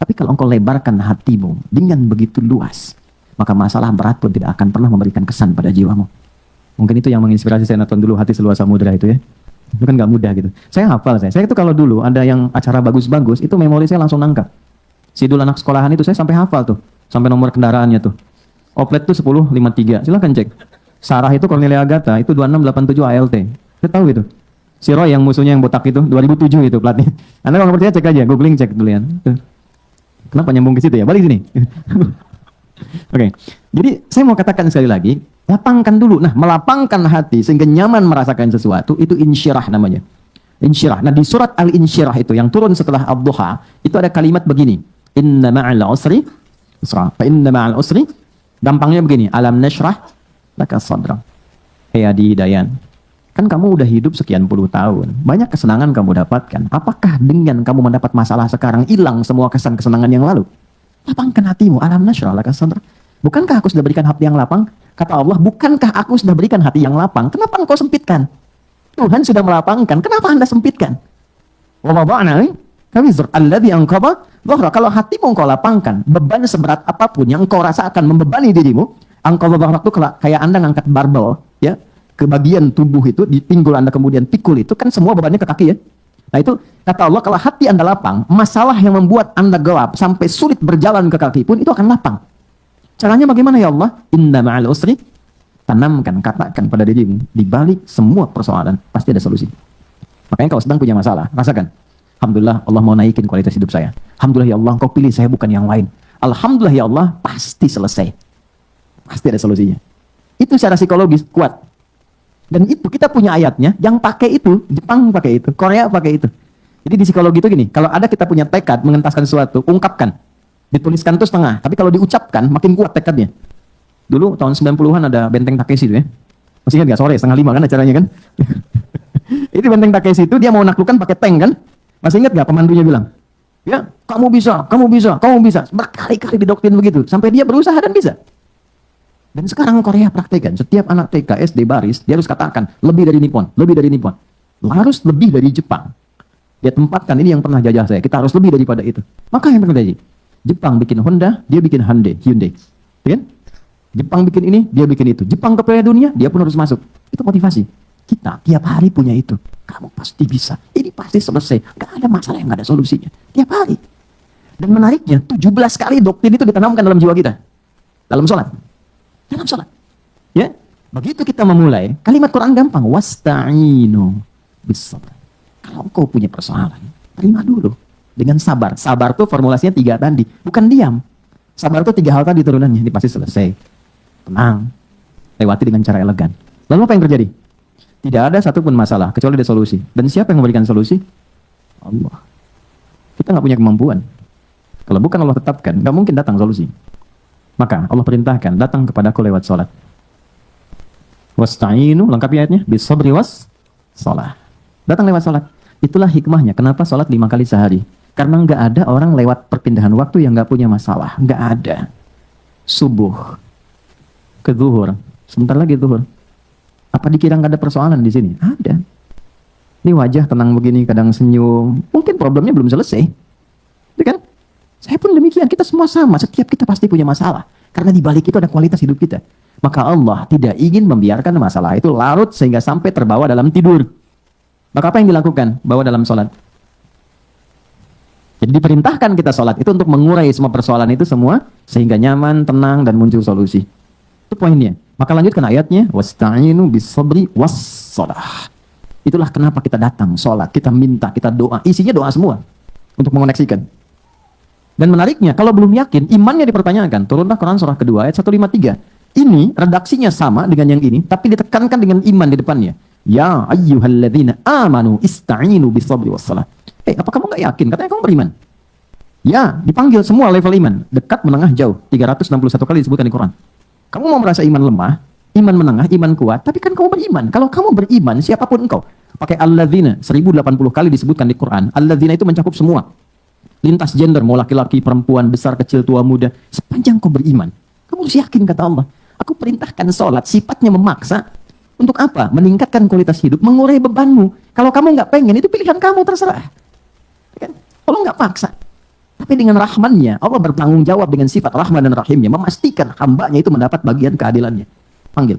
Tapi kalau engkau lebarkan hatimu dengan begitu luas, maka masalah berat pun tidak akan pernah memberikan kesan pada jiwamu. Mungkin itu yang menginspirasi saya nonton dulu Hati Seluas Samudra itu ya. Itu kan nggak mudah gitu. Saya hafal saya. Saya itu kalau dulu ada yang acara bagus-bagus, itu memori saya langsung nangkap. Sidul anak sekolahan itu saya sampai hafal tuh. Sampai nomor kendaraannya tuh. Oplet tuh 1053. Silakan cek. Sarah itu Cornelia Agatha itu 2687 ALT. Saya tahu itu. Si Roy yang musuhnya yang botak itu 2007 itu platnya. Anda kalau nggak percaya cek aja, googling cek dulu ya. Kenapa nyambung ke situ ya? Balik sini. Oke. Jadi saya mau katakan sekali lagi, lapangkan dulu. Nah, melapangkan hati sehingga nyaman merasakan sesuatu, itu insyirah namanya. Insyirah. Nah, di surat Al-Insyirah itu yang turun setelah Ad-Duha, itu ada kalimat begini. Inna ma'al usri usra. Fa inna ma'al usri. Gampangnya begini, alam nashrah laka sadra. Hey Adi Hidayat, kan kamu udah hidup sekian puluh tahun. Banyak kesenangan kamu dapatkan. Apakah dengan kamu mendapat masalah sekarang hilang semua kesan-kesenangan yang lalu? Lapangkan hatimu, alam nashrah laka sadra. Bukankah aku sudah berikan hati yang lapang? Kata Allah, bukankah aku sudah berikan hati yang lapang? Kenapa engkau sempitkan? Tuhan sudah melapangkan, kenapa Anda sempitkan? Wa wada'na kawizr alladhi anqadha dhahra. Kalau hatimu engkau lapangkan, beban seberat apapun yang engkau rasakan membebani dirimu, anqadha dhahra itu kayak Anda ngangkat barbel, ya, ke bagian tubuh itu, di pinggul Anda kemudian pikul itu, kan semua bebannya ke kaki ya. Nah itu, kata Allah, kalau hati Anda lapang, masalah yang membuat Anda gelap, sampai sulit berjalan ke kaki pun, itu akan lapang. Caranya bagaimana ya Allah? Inna ma'al usri. Tanamkan, katakan pada dirimu, di balik semua persoalan, pasti ada solusi. Makanya kalau sedang punya masalah, rasakan. Alhamdulillah, Allah mau naikin kualitas hidup saya. Alhamdulillah ya Allah, Engkau pilih saya bukan yang lain. Alhamdulillah ya Allah, pasti selesai. Pasti ada solusinya. Itu secara psikologis kuat. Dan itu kita punya ayatnya, yang pakai itu, Jepang pakai itu, Korea pakai itu. Jadi di psikologi itu gini, kalau ada kita punya tekad mengentaskan sesuatu, ungkapkan. Dituliskan itu setengah, tapi kalau diucapkan makin kuat tekadnya. Dulu tahun 90-an ada Benteng Takeshi itu ya. Masih ingat nggak? Sore 4:30 kan acaranya kan? Itu Benteng Takeshi itu dia mau naklukkan pakai tank kan? Masih ingat nggak pemandunya bilang? Ya, kamu bisa, kamu bisa, kamu bisa. Berkali-kali didoktrin begitu, sampai dia berusaha dan bisa. Dan sekarang Korea praktekkan, setiap anak TK, SD baris, dia harus katakan, lebih dari Nippon, lebih dari Nippon. Harus lebih dari Jepang. Dia tempatkan, ini yang pernah jajah saya, kita harus lebih daripada itu. Maka yang terjadi, Jepang bikin Honda, dia bikin Hyundai. Ya kan? Jepang bikin ini, dia bikin itu. Jepang ke Piala Dunia, dia pun harus masuk. Itu motivasi. Kita tiap hari punya itu. Kamu pasti bisa. Ini pasti selesai. Gak ada masalah yang gak ada solusinya. Tiap hari. Dan menariknya, 17 kali doktrin itu ditanamkan dalam jiwa kita. Dalam sholat. Dalam sholat. Ya. Begitu kita memulai, kalimat Quran gampang. Wasta'inu bis-sabr. Kalau kau punya persoalan, terima dulu. Dengan sabar. Sabar tuh formulasinya 3 tadi. Bukan diam. Sabar tuh 3 hal tadi turunannya. Ini pasti selesai. Tenang. Lewati dengan cara elegan. Lalu apa yang terjadi? Tidak ada satupun masalah, kecuali ada solusi. Dan siapa yang memberikan solusi? Allah. Kita nggak punya kemampuan. Kalau bukan Allah tetapkan, nggak mungkin datang solusi. Maka Allah perintahkan, datang kepadaku lewat sholat. Wasta'inu, lengkapi ayatnya, bis-sabri was-sholah. Datang lewat sholat. Itulah hikmahnya, kenapa sholat 5 kali sehari. Karena nggak ada orang lewat perpindahan waktu yang nggak punya masalah. Nggak ada. Subuh ke zuhur, sebentar lagi zuhur. Apa dikira nggak ada persoalan di sini? Ada. Ini wajah tenang begini, kadang senyum. Mungkin problemnya belum selesai. Itu kan? Saya pun demikian. Kita semua sama. Setiap kita pasti punya masalah. Karena di balik itu ada kualitas hidup kita. Maka Allah tidak ingin membiarkan masalah itu larut sehingga sampai terbawa dalam tidur. Maka apa yang dilakukan? Bawa dalam sholat. Jadi diperintahkan kita sholat itu untuk mengurai semua persoalan itu semua sehingga nyaman, tenang, dan muncul solusi. Itu poinnya. Maka lanjutkan ayatnya, wasta'inu bis-sabri was-shalah. Itulah kenapa kita datang, sholat, kita minta, kita doa. Isinya doa semua untuk mengoneksikan. Dan menariknya, kalau belum yakin, imannya dipertanyakan. Turunlah Quran surah kedua ayat 153. Ini redaksinya sama dengan yang ini, tapi ditekankan dengan iman di depannya. Ya ayyuhalladzina amanu ista'inu bis-sabri was-shalah. Apa kamu nggak yakin? Katanya kamu beriman. Ya, dipanggil semua level iman. Dekat, menengah, jauh. 361 kali disebutkan di Quran. Kamu mau merasa iman lemah, iman menengah, iman kuat, tapi kan kamu beriman. Kalau kamu beriman, siapapun engkau. Pakai alladzina, 1080 kali disebutkan di Quran. Alladzina itu mencakup semua. Lintas gender, mau laki-laki, perempuan, besar, kecil, tua, muda. Sepanjang kau beriman. Kamu harus yakin, kata Allah. Aku perintahkan sholat, sifatnya memaksa. Untuk apa? Meningkatkan kualitas hidup, mengurai bebanmu. Kalau kamu nggak pengen, itu pilihan kamu, terserah. Kan? Kalau nggak paksa. Tapi dengan rahmannya, Allah bertanggung jawab dengan sifat rahman dan rahimnya, memastikan hambanya itu mendapat bagian keadilannya. Panggil.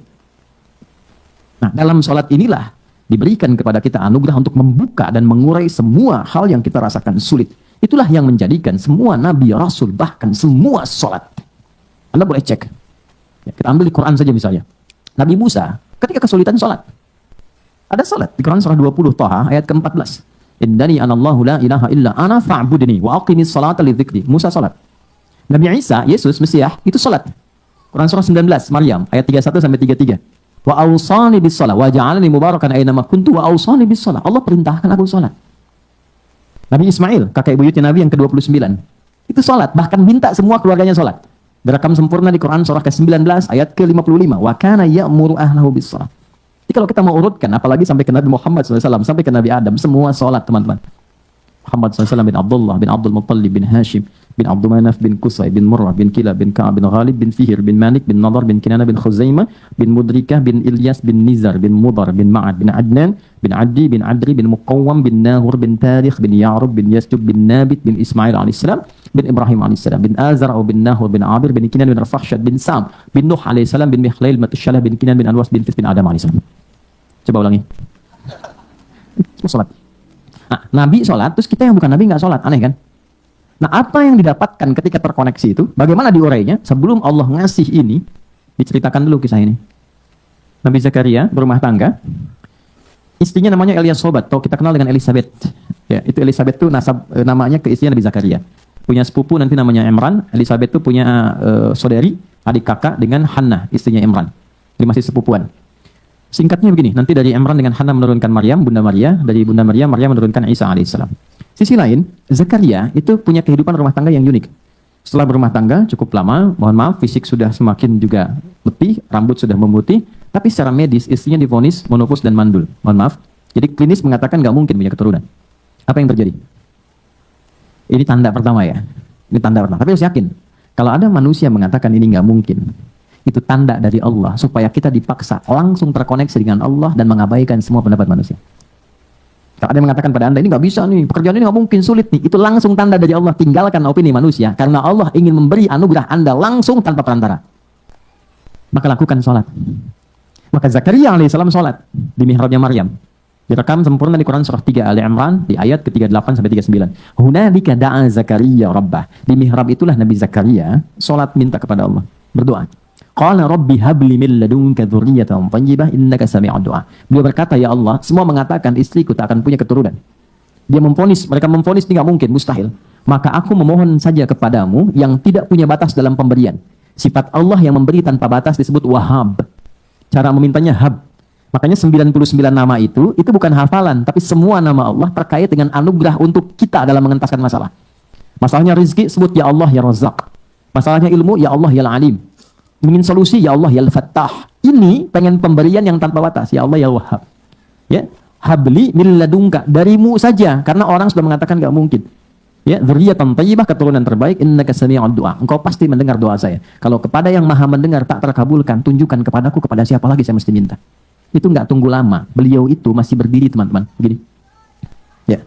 Nah, dalam sholat inilah diberikan kepada kita anugerah untuk membuka dan mengurai semua hal yang kita rasakan sulit. Itulah yang menjadikan semua nabi, rasul, bahkan semua sholat. Anda boleh cek. Ya, kita ambil di Quran saja misalnya. Nabi Musa, ketika kesulitan sholat. Ada sholat di Quran surah 20 Thaha ayat ke-14. Innani anallahu la ilaha illa ana fa'budni wa aqimis salata li dzikri. Musa salat. Nabi Isa, Yesus Mesias itu salat. Quran surah 19 Maryam ayat 31 sampai 33. Wa awsani bis shalah wa ja'alani mubarakan aina ma kuntu wa awsani bis shalah. Allah perintahkan aku salat. Nabi Ismail, kakek buyutnya Nabi yang ke-29. Itu salat, bahkan minta semua keluarganya salat. Direkam sempurna di Quran surah ke-19 ayat ke-55. Wa kana ya'muru ahlahu bis shalah. Jadi kalau kita mau urutkan, apalagi sampai ke Nabi Muhammad SAW, sampai ke Nabi Adam, semua sholat teman-teman. Muhammad SAW bin Abdullah, bin Abdul Muttalib, bin Hashim, bin Abdul Manaf, bin Qusay, bin Murrah, bin Kilab, bin Ka'ab, bin Ghalib, bin Fihir, bin Manik, bin Nadar, bin Kinana, bin Khuzaimah, bin Mudrikah, bin Ilyas, bin Nizar, bin Mudar, bin Ma'ad, bin Adnan, bin Addi, bin Adri, bin Muqawwam, bin Nahur, bin Tarikh, bin Ya'rub, bin Yasjub, bin Nabit, bin Ismail AS, bin Ibrahim AS, bin Azar, bin Nahur, bin Abir, bin Kinan, bin Rafahsyad, bin Sam, bin Nuh AS, bin Mikhlail, Matushalah, bin Kinan, bin Anwas, bin Fis, bin Adam AS. Coba ulangi. Sholat. Nah, Nabi sholat, terus kita yang bukan Nabi nggak sholat. Aneh kan? Nah, apa yang didapatkan ketika terkoneksi itu? Bagaimana diurainya? Sebelum Allah ngasih ini, diceritakan dulu kisah ini. Nabi Zakaria berumah tangga. Istrinya namanya Eliasobat, atau kita kenal dengan Elizabeth. Ya, itu Elizabeth itu namanya ke istrinya Nabi Zakaria. Punya sepupu nanti namanya Imran. Elizabeth itu punya saudari, adik kakak dengan Hannah, istrinya Imran. Ini masih sepupuan. Singkatnya begini, nanti dari Imran dengan Hannah menurunkan Maryam, Bunda Maria, dari Bunda Maria, Maria menurunkan Isa alaihissalam. Sisi lain, Zakaria itu punya kehidupan rumah tangga yang unik. Setelah berumah tangga cukup lama, mohon maaf, fisik sudah semakin juga letih, rambut sudah memutih, tapi secara medis istrinya divonis monofus dan mandul. Mohon maaf, jadi klinis mengatakan nggak mungkin punya keturunan. Apa yang terjadi? Ini tanda pertama ya. Ini tanda pertama. Tapi harus yakin. Kalau ada manusia mengatakan ini nggak mungkin, itu tanda dari Allah supaya kita dipaksa langsung terkoneksi dengan Allah dan mengabaikan semua pendapat manusia. Kalau ada yang mengatakan pada Anda ini nggak bisa nih, pekerjaan ini nggak mungkin, sulit nih, itu langsung tanda dari Allah. Tinggalkan opini manusia karena Allah ingin memberi anugerah Anda langsung tanpa perantara. Maka lakukan sholat. Maka Zakaria alaihissalam sholat di mihrabnya Maryam. Direkam sempurna di Quran surah 3 Ali Imran di ayat ke-38 sampai 39. Hunalika da'a Zakaria rabbah. Di mihrab itulah Nabi Zakaria sholat minta kepada Allah, berdoa. Qala rabbi habli min ladunka dzurriyyatan thayyibah innaka sami'ud du'a. Beliau berkata, ya Allah, semua mengatakan istriku tak akan punya keturunan. Dia memvonis, mereka memvonis ini enggak mungkin, mustahil. Maka aku memohon saja kepadamu yang tidak punya batas dalam pemberian. Sifat Allah yang memberi tanpa batas disebut Wahhab. Cara memintanya hab. Makanya 99 nama itu bukan hafalan, tapi semua nama Allah terkait dengan anugerah untuk kita dalam mengentaskan masalah. Masalahnya rezeki, sebut ya Allah ya Razzaq. Masalahnya ilmu, ya Allah ya Alim. Ingin solusi, ya Allah ya Al-Fattah. Ini pengen pemberian yang tanpa batas, ya Allah ya Wahhab. Ya, habli min ladunka, darimu saja, karena orang sudah mengatakan enggak mungkin. Ya, dzurriyyatan thayyibah, keturunan terbaik, innaka sami'ud du'a. Engkau pasti mendengar doa saya. Kalau kepada yang Maha mendengar tak terkabulkan, tunjukkan kepadaku kepada siapa lagi saya mesti minta. Itu nggak tunggu lama. Beliau itu masih berdiri, teman-teman. Begini. Ya.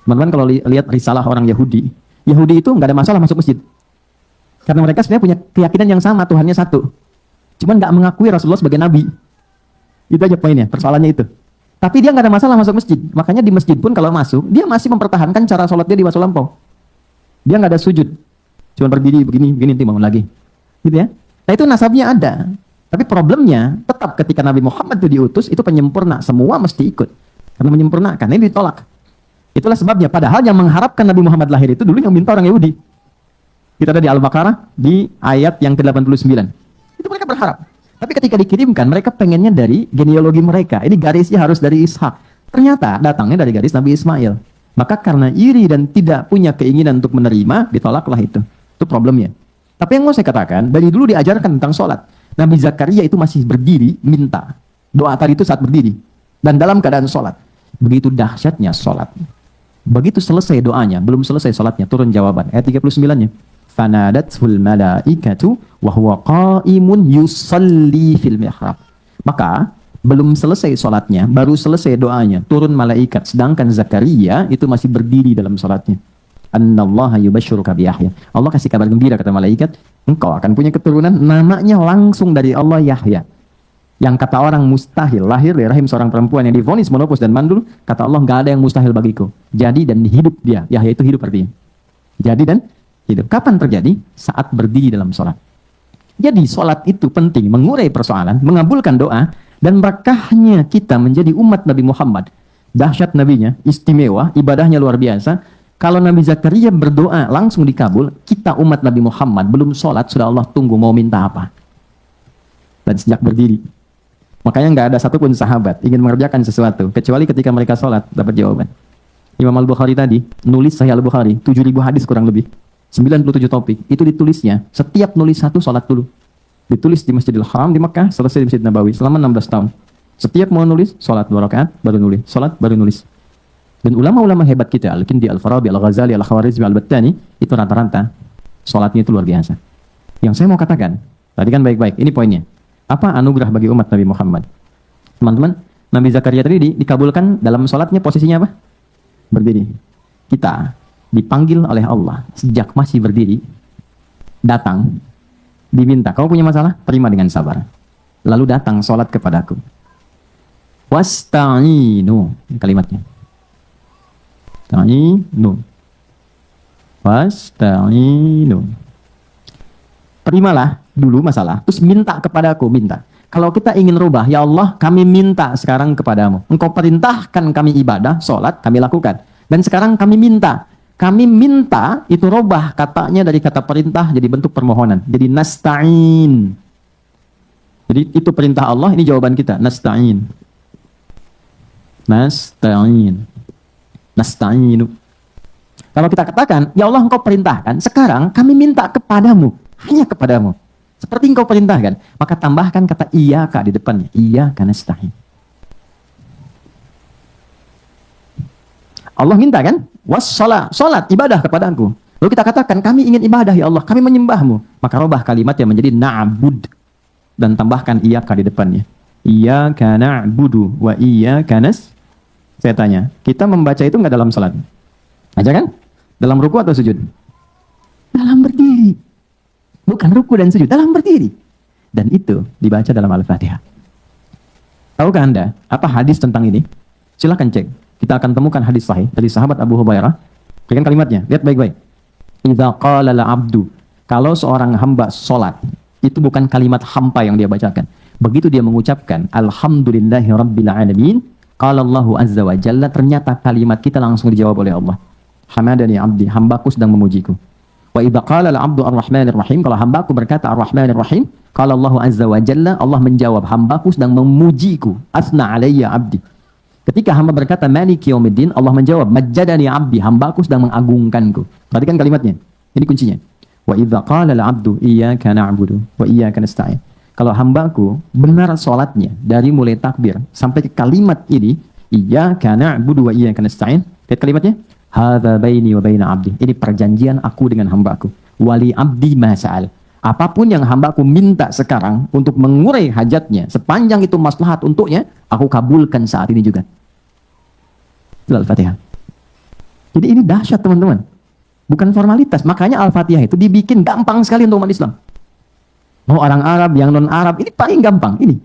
Teman-teman kalau lihat risalah orang Yahudi itu nggak ada masalah masuk masjid. Karena mereka sebenarnya punya keyakinan yang sama, Tuhannya satu. Cuman nggak mengakui Rasulullah sebagai nabi. Itu aja poinnya, persoalannya itu. Tapi dia nggak ada masalah masuk masjid. Makanya di masjid pun kalau masuk, dia masih mempertahankan cara sholat dia di waktu lampau. Dia nggak ada sujud. Cuma berdiri begini, nanti bangun lagi. Gitu ya. Nah itu nasabnya ada. Tapi problemnya, tetap ketika Nabi Muhammad itu diutus, itu penyempurna. Semua mesti ikut. Karena menyempurnakan, ini ditolak. Itulah sebabnya, padahal yang mengharapkan Nabi Muhammad lahir itu dulu yang minta orang Yahudi. Kita ada di Al-Baqarah, di ayat yang ke-89. Itu mereka berharap. Tapi ketika dikirimkan, mereka pengennya dari genealogi mereka. Ini garisnya harus dari Ishak. Ternyata datangnya dari garis Nabi Ismail. Maka karena iri dan tidak punya keinginan untuk menerima, ditolaklah itu. Itu problemnya. Tapi yang mau saya katakan, dari dulu diajarkan tentang sholat. Nabi Zakaria itu masih berdiri minta. Doa tadi itu saat berdiri. Dan dalam keadaan sholat. Begitu dahsyatnya sholat. Begitu selesai doanya, belum selesai sholatnya, turun jawaban. Ayat 39-nya. Fanadathul malaikatu wa huwa qa'imun yusalli fil mihrab. Maka, belum selesai sholatnya, baru selesai doanya, turun malaikat. Sedangkan Zakaria itu masih berdiri dalam sholatnya. Annallaha yubashshiruka bi Yahya. Allah kasih kabar gembira kata malaikat, engkau akan punya keturunan namanya langsung dari Allah Yahya. Yang kata orang mustahil lahir dari rahim seorang perempuan yang divonis menopause dan mandul, kata Allah enggak ada yang mustahil bagiku. Jadi dan hidup dia. Yahya itu hidup artinya. Jadi dan hidup. Kapan terjadi? Saat berdiri dalam sholat. Jadi sholat itu penting, mengurai persoalan, mengabulkan doa, dan berkahnya kita menjadi umat Nabi Muhammad. Dahsyat nabinya, istimewa, ibadahnya luar biasa. Kalau Nabi Zakaria berdoa langsung dikabul, kita umat Nabi Muhammad belum sholat, sudah Allah tunggu mau minta apa. Dan sejak berdiri. Makanya nggak ada satupun sahabat ingin mengerjakan sesuatu, kecuali ketika mereka sholat, dapat jawaban. Imam Al-Bukhari tadi, nulis Sahih Al-Bukhari, 7.000 hadis kurang lebih. 97 topik, itu ditulisnya. Setiap nulis satu, sholat dulu. Ditulis di Masjidil Haram di Mekah, selesai di Masjid Nabawi, selama 16 tahun. Setiap mau nulis, sholat 2 rakaat, baru nulis. Sholat, baru nulis. Dan ulama-ulama hebat kita, Al-Kindi, Al-Farabi, Al-Ghazali, Al-Khawarizmi, Al-Battani, itu rata-rata sholatnya itu luar biasa. Yang saya mau katakan, tadi kan baik-baik, ini poinnya. Apa anugerah bagi umat Nabi Muhammad? Teman-teman, Nabi Zakaria tadi dikabulkan dalam sholatnya posisinya apa? Berdiri. Kita dipanggil oleh Allah sejak masih berdiri, datang, diminta, kamu punya masalah? Terima dengan sabar. Lalu datang sholat kepadaku. Wasta'inu, kalimatnya. Wasta'inu. Terimalah dulu masalah, terus minta kepadaku, minta. Kalau kita ingin rubah, ya Allah, kami minta sekarang kepadamu. Engkau perintahkan kami ibadah, sholat, kami lakukan. Dan sekarang kami minta. Kami minta itu rubah katanya dari kata perintah jadi bentuk permohonan. Jadi nasta'in. Jadi itu perintah Allah, ini jawaban kita. Nasta'in. Nasta'in. Nasta'inu. Kalau kita katakan, ya Allah engkau perintahkan, sekarang kami minta kepadamu. Hanya kepadamu. Seperti engkau perintahkan. Maka tambahkan kata iyyaka di depannya. Iyyaka nasta'in. Allah minta kan? salat ibadah kepadaku. Lalu kita katakan kami ingin ibadah ya Allah, kami menyembahmu. Maka robah kalimat yang menjadi na'bud dan tambahkan iyyaka di depannya. Iyyaka na'budu wa iyyaka nas. Saya tanya, kita membaca itu enggak dalam salat? Aja kan? Dalam ruku atau sujud? Dalam berdiri. Bukan ruku dan sujud, dalam berdiri. Dan itu dibaca dalam Al-Fatihah. Tahukah Anda apa hadis tentang ini? Silahkan cek. Kita akan temukan hadis sahih dari sahabat Abu Hurairah. Lihat kalimatnya, lihat baik-baik. Idza qala al-'abdu, kalau seorang hamba salat, itu bukan kalimat hampa yang dia bacakan. Begitu dia mengucapkan alhamdulillahi rabbil alamin, qala Allahu azza wa jalla, ternyata kalimat kita langsung dijawab oleh Allah. Hamadani 'abdi, hambaku sedang memujiku. Wa idza qala al-'abdu ar-rahmanir rahim, kalau hambaku berkata ar-rahmanir rahim, qala Allahu azza wa jalla, Allah menjawab hambaku sedang memujiku. Asna 'alayya 'abdi. Ketika hamba berkata maliki yaumiddin, Allah menjawab majjadani 'abdi, hambaku sedang mengagungkanku. Perhatikan kalimatnya. Ini kuncinya. Wa idza qala al-'abdu iyyaka na'budu wa iyyaka nasta'in. Kalau hambaku benar salatnya dari mulai takbir sampai ke kalimat ini, iyyaka na'budu wa iyyaka nasta'in. Lihat kalimatnya. Hadza baini wa baina 'abdi. Ini perjanjian aku dengan hambaku. Wali 'abdi ma sa'al. Apapun yang hambaku minta sekarang untuk mengurai hajatnya, sepanjang itu maslahat untuknya, aku kabulkan saat ini juga. Itu Al-Fatihah. Jadi ini dahsyat teman-teman. Bukan formalitas. Makanya Al-Fatihah itu dibikin gampang sekali untuk umat Islam. Mau orang Arab, yang non-Arab, ini paling gampang. Ini.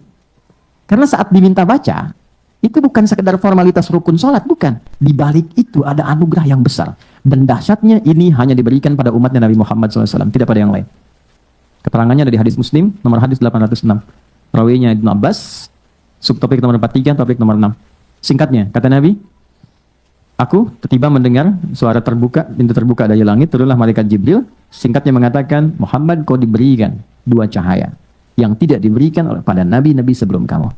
Karena saat diminta baca, itu bukan sekedar formalitas rukun sholat, bukan. Di balik itu ada anugerah yang besar. Dan dahsyatnya ini hanya diberikan pada umatnya Nabi Muhammad SAW, tidak pada yang lain. Keterangannya ada di hadis Muslim, nomor hadis 806. Rawinya Ibnu Abbas, subtopik nomor 43, topik nomor 6. Singkatnya, kata Nabi, aku tiba mendengar suara terbuka, pintu terbuka dari langit, turunlah malaikat Jibril. Singkatnya mengatakan, Muhammad, kau diberikan 2 cahaya yang tidak diberikan pada nabi-nabi sebelum kamu.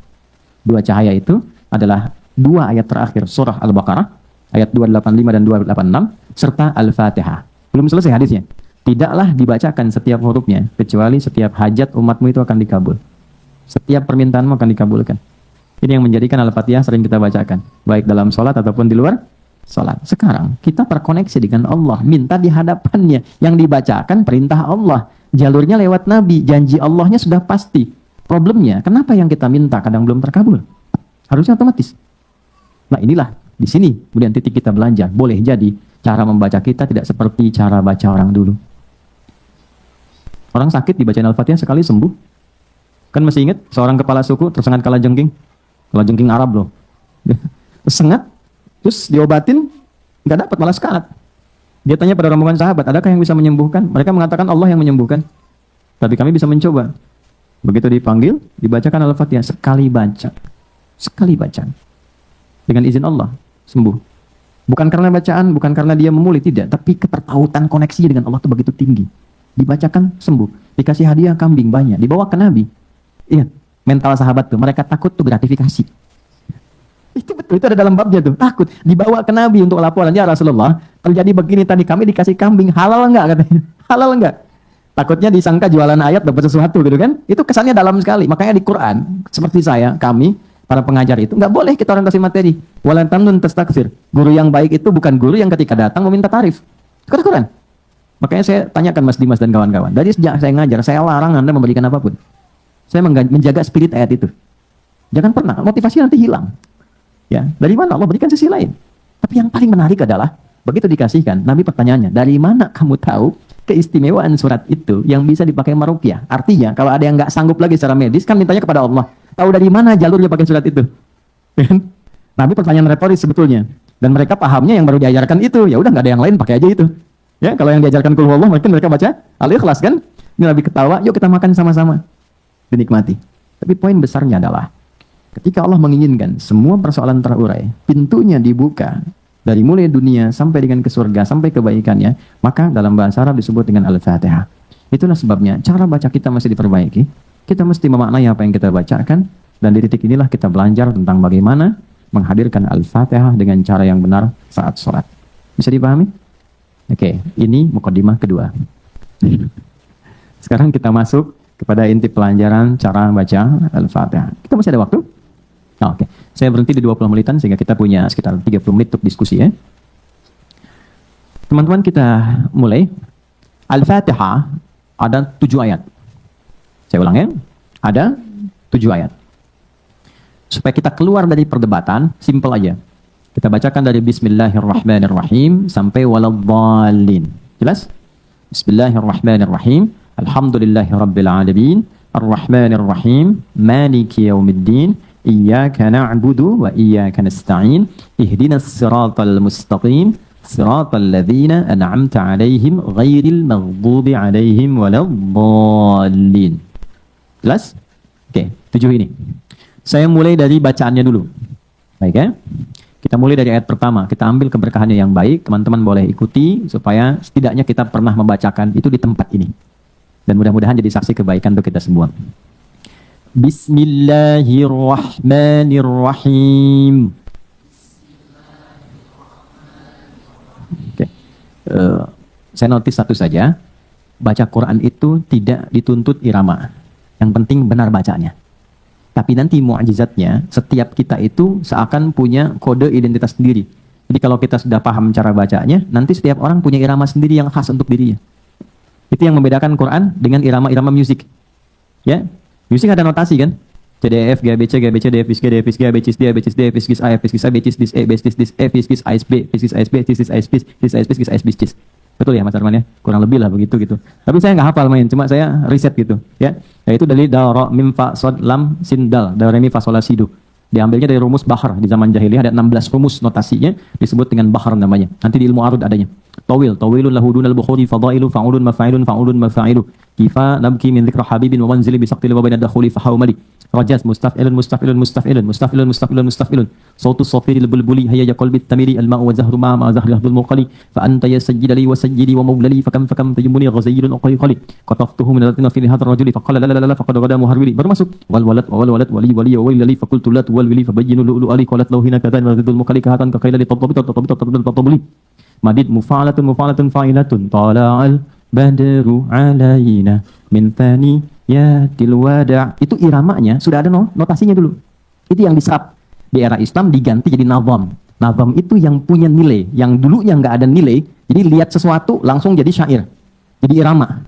2 cahaya itu adalah 2 ayat terakhir surah Al-Baqarah, ayat 285 dan 286, serta Al-Fatihah. Belum selesai hadisnya. Tidaklah dibacakan setiap hurufnya, kecuali setiap hajat umatmu itu akan dikabul. Setiap permintaanmu akan dikabulkan. Ini yang menjadikan Al-Fatihah sering kita bacakan, baik dalam sholat ataupun di luar sholat. Sekarang kita terkoneksi dengan Allah, minta di hadapannya. Yang dibacakan perintah Allah, jalurnya lewat Nabi, janji Allahnya sudah pasti. Problemnya, kenapa yang kita minta kadang belum terkabul? Harusnya otomatis. Nah inilah, di sini kemudian titik kita belajar. Boleh jadi cara membaca kita tidak seperti cara baca orang dulu. Orang sakit dibacain Al-Fatihah sekali sembuh. Kan masih ingat seorang kepala suku tersengat kalajengking? Kalajengking Arab loh. Tersengat, terus diobatin, nggak dapat, malah sekarat. Dia tanya pada rombongan sahabat, adakah yang bisa menyembuhkan? Mereka mengatakan Allah yang menyembuhkan. Tapi kami bisa mencoba. Begitu dipanggil, dibacakan Al-Fatihah. Sekali baca. Sekali baca. Dengan izin Allah, sembuh. Bukan karena bacaan, bukan karena dia memulih, tidak. Tapi ketertautan koneksinya dengan Allah itu begitu tinggi. Dibacakan, sembuh. Dikasih hadiah kambing banyak. Dibawa ke Nabi. Ingat, mental sahabat tuh. Mereka takut tuh gratifikasi. Itu betul, itu ada dalam babnya tuh. Takut. Dibawa ke Nabi untuk laporan. Ya Rasulullah, terjadi begini tadi, kami dikasih kambing. Halal enggak katanya? Halal enggak? Takutnya disangka jualan ayat dapat sesuatu gitu kan. Itu kesannya dalam sekali. Makanya di Quran, seperti saya, kami, para pengajar itu, nggak boleh kita orientasi materi. Walan tamnun tastaksir. Guru yang baik itu bukan guru yang ketika datang meminta tarif. Itu Quran. Makanya saya tanyakan Mas Dimas dan kawan-kawan. Dari sejak saya ngajar, saya larang Anda memberikan apapun. Saya menjaga spirit ayat itu. Jangan pernah, motivasi nanti hilang. Ya, dari mana Allah berikan sisi lain. Tapi yang paling menarik adalah, begitu dikasihkan, Nabi pertanyaannya, dari mana kamu tahu keistimewaan surat itu yang bisa dipakai maruqyah? Artinya, kalau ada yang nggak sanggup lagi secara medis, kan mintanya kepada Allah. Tahu dari mana jalurnya pakai surat itu? Nabi pertanyaan retoris sebetulnya. Dan mereka pahamnya yang baru diajarkan itu. Ya udah, nggak ada yang lain, pakai aja itu. Ya, kalau yang diajarkan Qul Huwallah, mungkin mereka baca Al-Ikhlas kan? Ini Nabi ketawa, yuk kita makan sama-sama. Dinikmati. Tapi poin besarnya adalah, ketika Allah menginginkan semua persoalan terurai, pintunya dibuka dari mulai dunia sampai dengan ke surga, sampai kebaikannya, maka dalam bahasa Arab disebut dengan Al-Fatihah. Itulah sebabnya cara baca kita masih diperbaiki. Kita mesti memaknai apa yang kita bacakan, dan di titik inilah kita belajar tentang bagaimana menghadirkan Al-Fatihah dengan cara yang benar saat sholat. Bisa dipahami? Oke, ini mukadimah kedua. Sekarang kita masuk kepada inti pelajaran cara baca Al-Fatihah. Kita masih ada waktu? Oke. Saya berhenti di 20 menitan sehingga kita punya sekitar 30 menit untuk diskusi ya. Teman-teman kita mulai. Al-Fatihah ada 7 ayat. Saya ulang ya. Ada 7 ayat. Supaya kita keluar dari perdebatan, simpel aja. Kita bacakan dari Bismillahirrahmanirrahim sampai waladhdallin. Jelas? Bismillahirrahmanirrahim. Alhamdulillahirabbil alamin. Ar-Rahmanir-Rahim. Maliki yaumiddin. Iyyaka na'budu wa iyyaka nasta'in. Ihdinas siratal mustaqim. Siratal ladzina an'amta 'alaihim ghairil maghdubi 'alaihim waladdallin. Jelas? Oke, 7 ini. Saya mulai dari bacaannya dulu. Baik ya? Kita mulai dari ayat pertama. Kita ambil keberkahannya yang baik. Teman-teman boleh ikuti supaya setidaknya kita pernah membacakan itu di tempat ini. Dan mudah-mudahan jadi saksi kebaikan untuk kita semua. Bismillahirrahmanirrahim. Oke. Saya notis satu saja. Baca Quran itu tidak dituntut irama. Yang penting benar bacanya. Tapi nanti mu'jizatnya, setiap kita itu seakan punya kode identitas sendiri. Jadi kalau kita sudah paham cara bacanya, nanti setiap orang punya irama sendiri yang khas untuk dirinya. Itu yang membedakan Quran dengan irama-irama musik. Ya, musik ada notasi kan? C, D, E, F, G, B, C, G, B, C, D, F, G, D, F, G, A, B, C, D, A, B, C, D, F, G, A, F, G, A, B, C, D, E, B, C, D, E, F, G, A, S, B, F, G, A, S, B, F, G, A, S, B, F, G, A, S, B, F, G, A, S, B, F, G. Betul ya Mas Arman ya? Kurang lebih lah begitu gitu. Tapi saya nggak hafal main, cuma saya riset gitu ya. Yaitu dari da, ro, mim, fa, sod, lam, sin, dal, da, re, mi, fa, sol, la, si, do. Diambilnya dari rumus bahar. Di zaman jahiliyah ada 16 rumus notasinya disebut dengan bahar namanya. Nanti di ilmu arud adanya. Tawilun lahu dunal bukhuri fadailu fa'ulun mafa'ilu kifa nabki min dzikra habibin wa manzili bi saqtil wa bainad dakhuli fa hawmali rajas mustaf'ilun sautu safiril bulbuli hayya qalbi tamiri al ma'u wa zahru ma zahri lahdul muqali fa anta ya sayyid li wa sayyidi wa mawlali fa kam taymuni ghazayrun uqayqali qataftuhu min alatina fi hadha ar-rajuli fa qala la faqad ghada muharwili baru masuk wal walad wali wa wali fa qultu la wal wili fa bayyinu lu ali qalat law hina kadhan wa zadul muqali kahatan ka qaila li tatabbi madid mufa'alatun fa'ilatun tala'al badru alaina min thaniyatil wada'. Itu iramanya sudah ada notasinya dulu. Itu yang diserap di era Islam diganti jadi nazam. Nazam itu yang punya nilai, yang dulunya nggak ada nilai. Jadi lihat sesuatu langsung jadi syair. Jadi irama.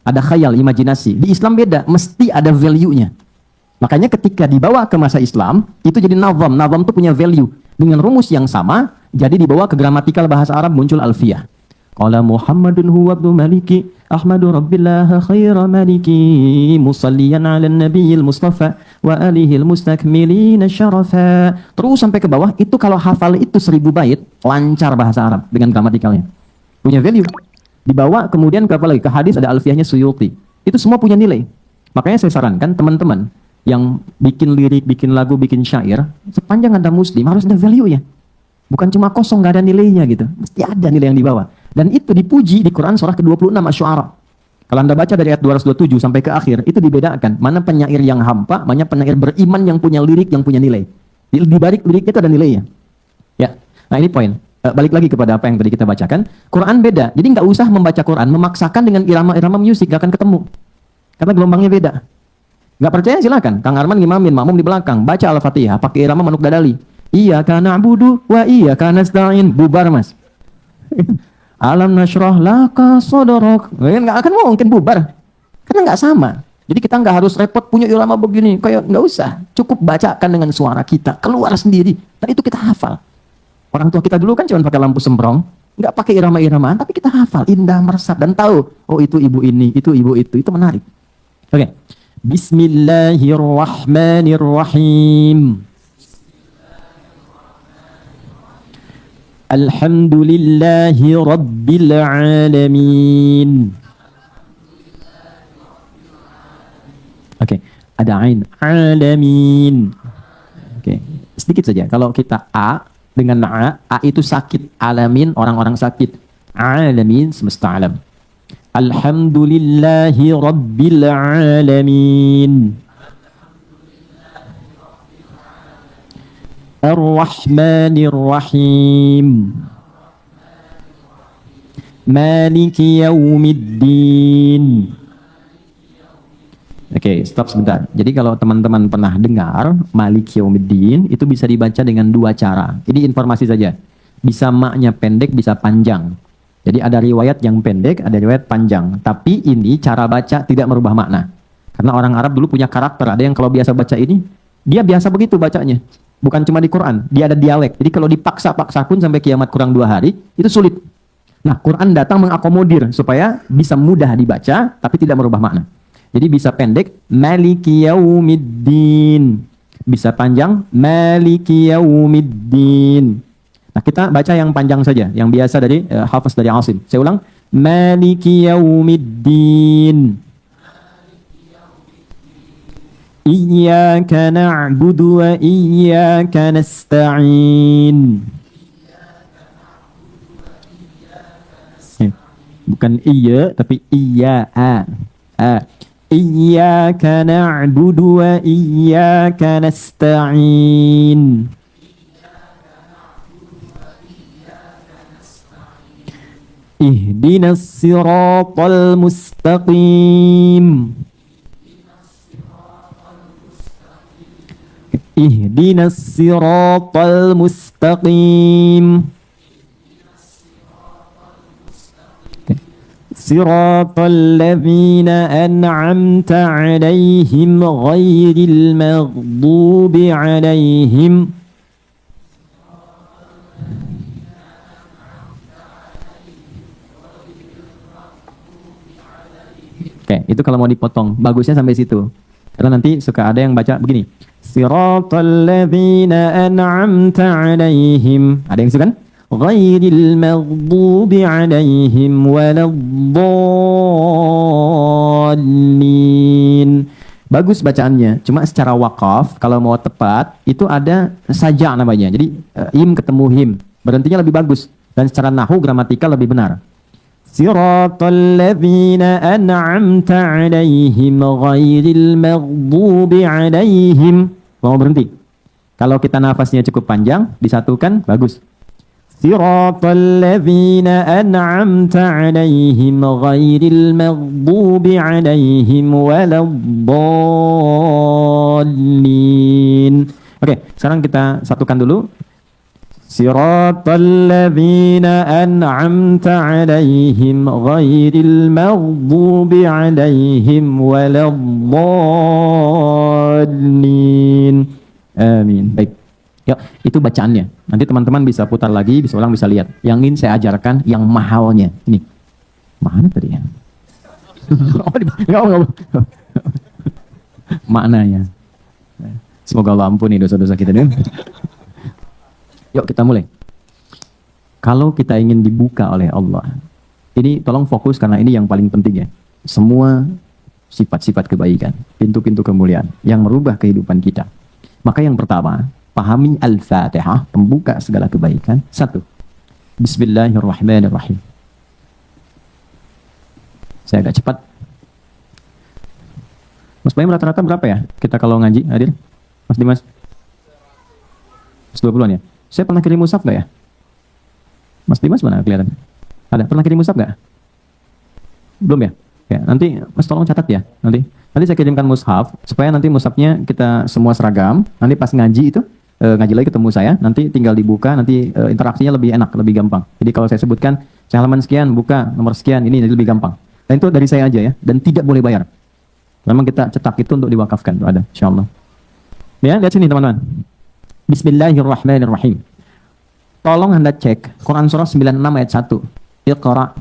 Ada khayal, imajinasi. Di Islam beda, mesti ada value-nya. Makanya ketika dibawa ke masa Islam, itu jadi nazam. Nazam itu punya value. Dengan rumus yang sama, jadi dibawa ke gramatikal bahasa Arab muncul alfiyah. Qala Muhammadun huwa ibnu Maliki Ahmadu Rabbillah khaira maliki musalliyan ala nabiyil mustafa wa alihil mustakmilina syarafa. Terus sampai ke bawah, itu kalau hafal itu 1000 bait, lancar bahasa Arab dengan gramatikalnya. Punya value. Dibawa kemudian ke apa lagi? Ke hadis ada alfiyahnya Suyuti. Itu semua punya nilai. Makanya saya sarankan teman-teman yang bikin lirik, bikin lagu, bikin syair, sepanjang Anda muslim harus ada value-nya. Bukan cuma kosong, nggak ada nilainya gitu. Mesti ada nilai yang dibawa. Dan itu dipuji di Quran surah ke-26 Asy-Syu'ara. Kalau Anda baca dari ayat 227 sampai ke akhir, itu dibedakan. Mana penyair yang hampa, mana penyair beriman yang punya lirik, yang punya nilai. Di balik lirik itu ada nilainya. Ya, nah ini poin. Balik lagi kepada apa yang tadi kita bacakan. Quran beda. Jadi nggak usah membaca Quran, memaksakan dengan irama-irama musik, nggak akan ketemu. Karena gelombangnya beda. Nggak percaya silakan. Kang Arman ngimamin, makmum di belakang. Baca Al-Fatihah, pakai irama Manuk Dadali. Iyyaka na'budu wa iyyaka nasta'in. Bubar mas. Alam nasyrah laka sadrak. Nggak akan mungkin bubar. Karena nggak sama. Jadi kita nggak harus repot punya irama begini. Kayak nggak usah. Cukup bacakan dengan suara kita. Keluar sendiri. Dan itu kita hafal. Orang tua kita dulu kan cuma pakai lampu semprong. Nggak pakai irama-iramaan. Tapi kita hafal. Indah, meresap. Dan tahu. Oh itu ibu ini. Itu ibu itu. Itu menarik. Oke. Bismillahirrahmanirrahim. Alhamdulillahi Rabbil Alamin. Oke, ada ain. Alamin. Oke, sedikit saja. Kalau kita A dengan A itu sakit. Alamin, orang-orang sakit. Alamin, semesta alam. Alhamdulillahi Rabbil Alamin. Ar-Rahmanir-Rahim. Maliki Yaumiddin. Oke, stop sebentar. Jadi kalau teman-teman pernah dengar Maliki Yaumiddin, itu bisa dibaca dengan 2 cara. Ini informasi saja. Bisa maknya pendek, bisa panjang. Jadi ada riwayat yang pendek, ada riwayat panjang. Tapi ini cara baca tidak merubah makna. Karena orang Arab dulu punya karakter. Ada yang kalau biasa baca ini, dia biasa begitu bacanya. Bukan cuma di Quran, dia ada dialek. Jadi kalau dipaksa-paksa pun sampai kiamat kurang 2 hari, itu sulit. Nah, Quran datang mengakomodir supaya bisa mudah dibaca, tapi tidak merubah makna. Jadi bisa pendek, Maliki Yaumiddin. Bisa panjang, Maliki Yaumiddin. Nah, kita baca yang panjang saja, yang biasa dari Hafiz dari Asim. Saya ulang, Maliki Yaumiddin. Iyyaka na'budu wa iyyaka nasta'in. Bukan iya, tapi iya. Iyyaka na'budu wa iyyaka nasta'in. Ihdinas siratal mustaqim. Ihdinas siratal mustaqim. Siratal ladzina an'amta 'alaihim ghairil maghdubi 'alaihim. Oke, itu kalau mau dipotong. Bagusnya sampai situ. Karena nanti suka ada yang baca begini. Siratal ladzina an'amta 'alaihim. Ada yang suka kan? Ghairil maghdubi 'alaihim waladdallin. Bagus bacaannya. Cuma secara wakaf kalau mau tepat itu ada saja namanya. Jadi im ketemu him. Berhentinya lebih bagus dan secara nahu gramatikal lebih benar. Siratal ladzina an'amta 'alaihim ghairil maghdubi 'alaihim. Mau berhenti. Kalau kita nafasnya cukup panjang, disatukan bagus. Siratal ladzina an'amta 'alaihim ghairil maghdubi 'alaihim waladdallin. Oke, sekarang kita satukan dulu. Siratal ladzina an'amta 'alaihim ghairil maghdubi 'alaihim waladdallin. Amin. Baik. Yuk, itu bacaannya. Nanti teman-teman bisa putar lagi, bisa ulang, bisa lihat. Yang ingin saya ajarkan yang mahalnya. Ini. Mana tadi ya? Maknanya. Semoga Allah ampuni dosa-dosa kita nih. Yuk kita mulai. Kalau kita ingin dibuka oleh Allah, ini tolong fokus karena ini yang paling penting ya. Semua sifat-sifat kebaikan, pintu-pintu kemuliaan yang merubah kehidupan kita. Maka yang pertama, pahami Al-Fatihah, pembuka segala kebaikan. 1. Bismillahirrahmanirrahim. Saya agak cepat. Mas Baim rata-rata berapa ya kita kalau ngaji hadir? Mas Dimas? 20-an ya? Saya pernah kirim mushaf nggak ya? Mas Dimas mana kelihatan? Ada? Pernah kirim mushaf nggak? Belum ya? Ya, nanti Mas tolong catat ya. Nanti saya kirimkan mushaf supaya nanti mushafnya kita semua seragam. Nanti pas ngaji itu ngaji lagi ketemu saya. Nanti tinggal dibuka. Nanti interaksinya lebih enak, lebih gampang. Jadi kalau saya sebutkan saya halaman sekian, buka nomor sekian, ini jadi lebih gampang. Dan itu dari saya aja ya. Dan tidak boleh bayar. Memang kita cetak itu untuk diwakafkan. Itu ada, insyaallah. Ya, lihat sini teman-teman. Bismillahirrahmanirrahim. Tolong Anda cek Quran surah 96 ayat 1. Iqra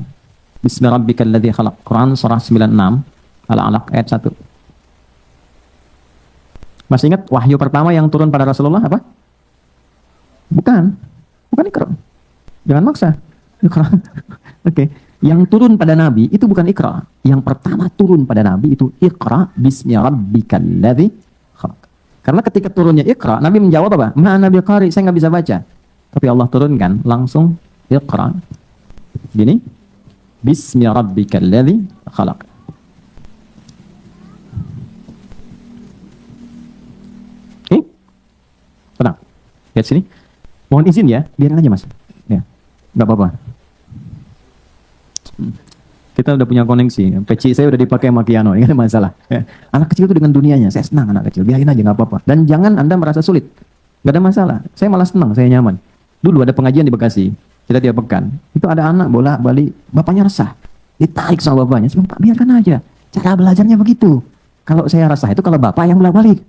bismi rabbikal ladzi khalaq. Quran surah 96 Al-Alaq ayat 1. Masih ingat wahyu pertama yang turun pada Rasulullah apa? Bukan Iqra. Jangan maksa. Iqra. Oke. Yang turun pada Nabi itu bukan Iqra. Yang pertama turun pada Nabi itu Iqra bismi rabbikal ladzi khalaq. Karena ketika turunnya Iqra, Nabi menjawab apa? Ma'ana biqari, saya nggak bisa baca. Tapi Allah turunkan langsung Iqra. Gini. Bismi rabbikal ladzi khalaq. Oke? Tenang. Lihat sini. Mohon izin ya, biarin aja Mas. Ya. Enggak apa-apa. Kita udah punya koneksi. Peci saya udah dipakai sama Kiano, ini ada masalah. Ya. Anak kecil itu dengan dunianya, saya senang anak kecil. Biarin aja, nggak apa-apa. Dan jangan Anda merasa sulit. Nggak ada masalah. Saya malah senang, saya nyaman. Dulu ada pengajian di Bekasi. Kita tiap pekan. Itu ada anak bola balik, bapaknya resah. Ditarik sama bapaknya. Saya bilang, Pak, biarkan aja. Cara belajarnya begitu. Kalau saya resah itu kalau bapak yang bolak-balik.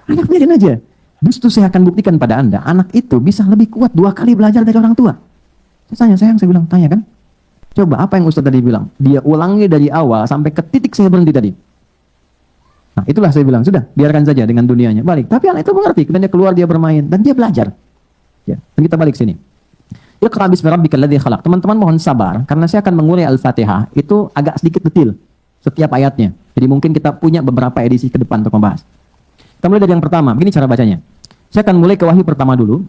Anak biarin aja. Justru saya akan buktikan pada Anda, anak itu bisa lebih kuat 2 kali belajar dari orang tua. Saya tanya, sayang, saya bilang, tanya kan? Coba apa yang Ustaz tadi bilang? Dia ulangi dari awal sampai ke titik saya berhenti tadi. Nah, itulah saya bilang, sudah, biarkan saja dengan dunianya. Balik. Tapi anak itu mengerti, dan dia keluar, dia bermain, dan dia belajar. Ya, dan kita balik sini. Iqra bismi rabbikal ladzi khalaq. Teman-teman mohon sabar, karena saya akan mengurai Al-Fatihah. Itu agak sedikit detil, setiap ayatnya. Jadi mungkin kita punya beberapa edisi ke depan untuk membahas. Kita mulai dari yang pertama, begini cara bacanya. Saya akan mulai ke wahyu pertama dulu.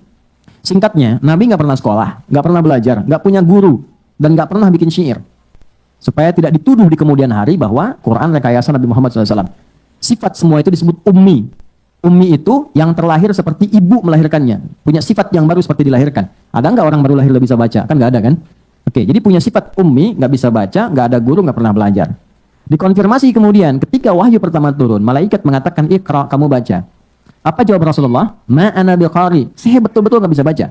Singkatnya, Nabi nggak pernah sekolah, nggak pernah belajar, nggak punya guru, dan nggak pernah bikin syair. Supaya tidak dituduh di kemudian hari bahwa Quran rekayasa Nabi Muhammad SAW. Sifat semua itu disebut ummi. Ummi itu yang terlahir seperti ibu melahirkannya. Punya sifat yang baru seperti dilahirkan. Ada nggak orang baru lahir bisa baca? Kan nggak ada kan? Oke, jadi punya sifat ummi, nggak bisa baca, nggak ada guru, nggak pernah belajar. Dikonfirmasi kemudian ketika wahyu pertama turun, malaikat mengatakan Iqra, kamu baca. Apa jawab Rasulullah? Ma ana biqari. Saya betul-betul nggak bisa baca.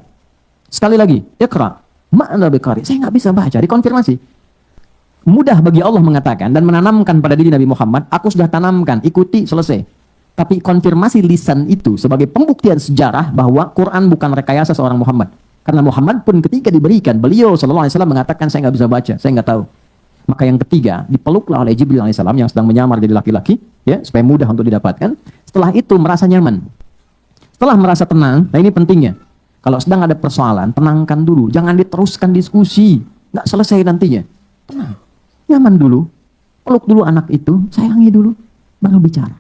Sekali lagi, Iqra, ma ana biqari. Saya nggak bisa baca. Dikonfirmasi. Mudah bagi Allah mengatakan dan menanamkan pada diri Nabi Muhammad, aku sudah tanamkan, ikuti, selesai. Tapi konfirmasi lisan itu sebagai pembuktian sejarah bahwa Quran bukan rekayasa seorang Muhammad. Karena Muhammad pun ketika diberikan, beliau SAW mengatakan saya nggak bisa baca, saya nggak tahu. Maka yang ketiga, dipeluklah oleh Jibril alaihissalam yang sedang menyamar jadi laki-laki, ya, supaya mudah untuk didapatkan. Setelah itu merasa nyaman. Setelah merasa tenang, nah ini pentingnya. Kalau sedang ada persoalan, tenangkan dulu. Jangan diteruskan diskusi. Nggak selesai nantinya. Tenang. Nyaman dulu. Peluk dulu anak itu, sayangi dulu, baru bicara.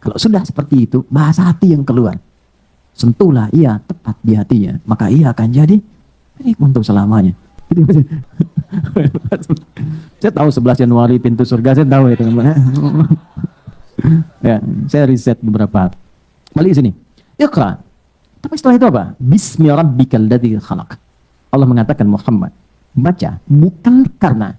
Kalau sudah seperti itu, bahasa hati yang keluar. Sentuhlah ia tepat di hatinya. Maka ia akan jadi milik untuk selamanya. Saya tahu 11 Januari pintu surga, saya tahu itu. Ya, saya riset beberapa. Balik sini. Iqra. Tapi setelah itu apa? Bismi rabbikal ladzi khalaq. Allah mengatakan Muhammad, baca bukan karena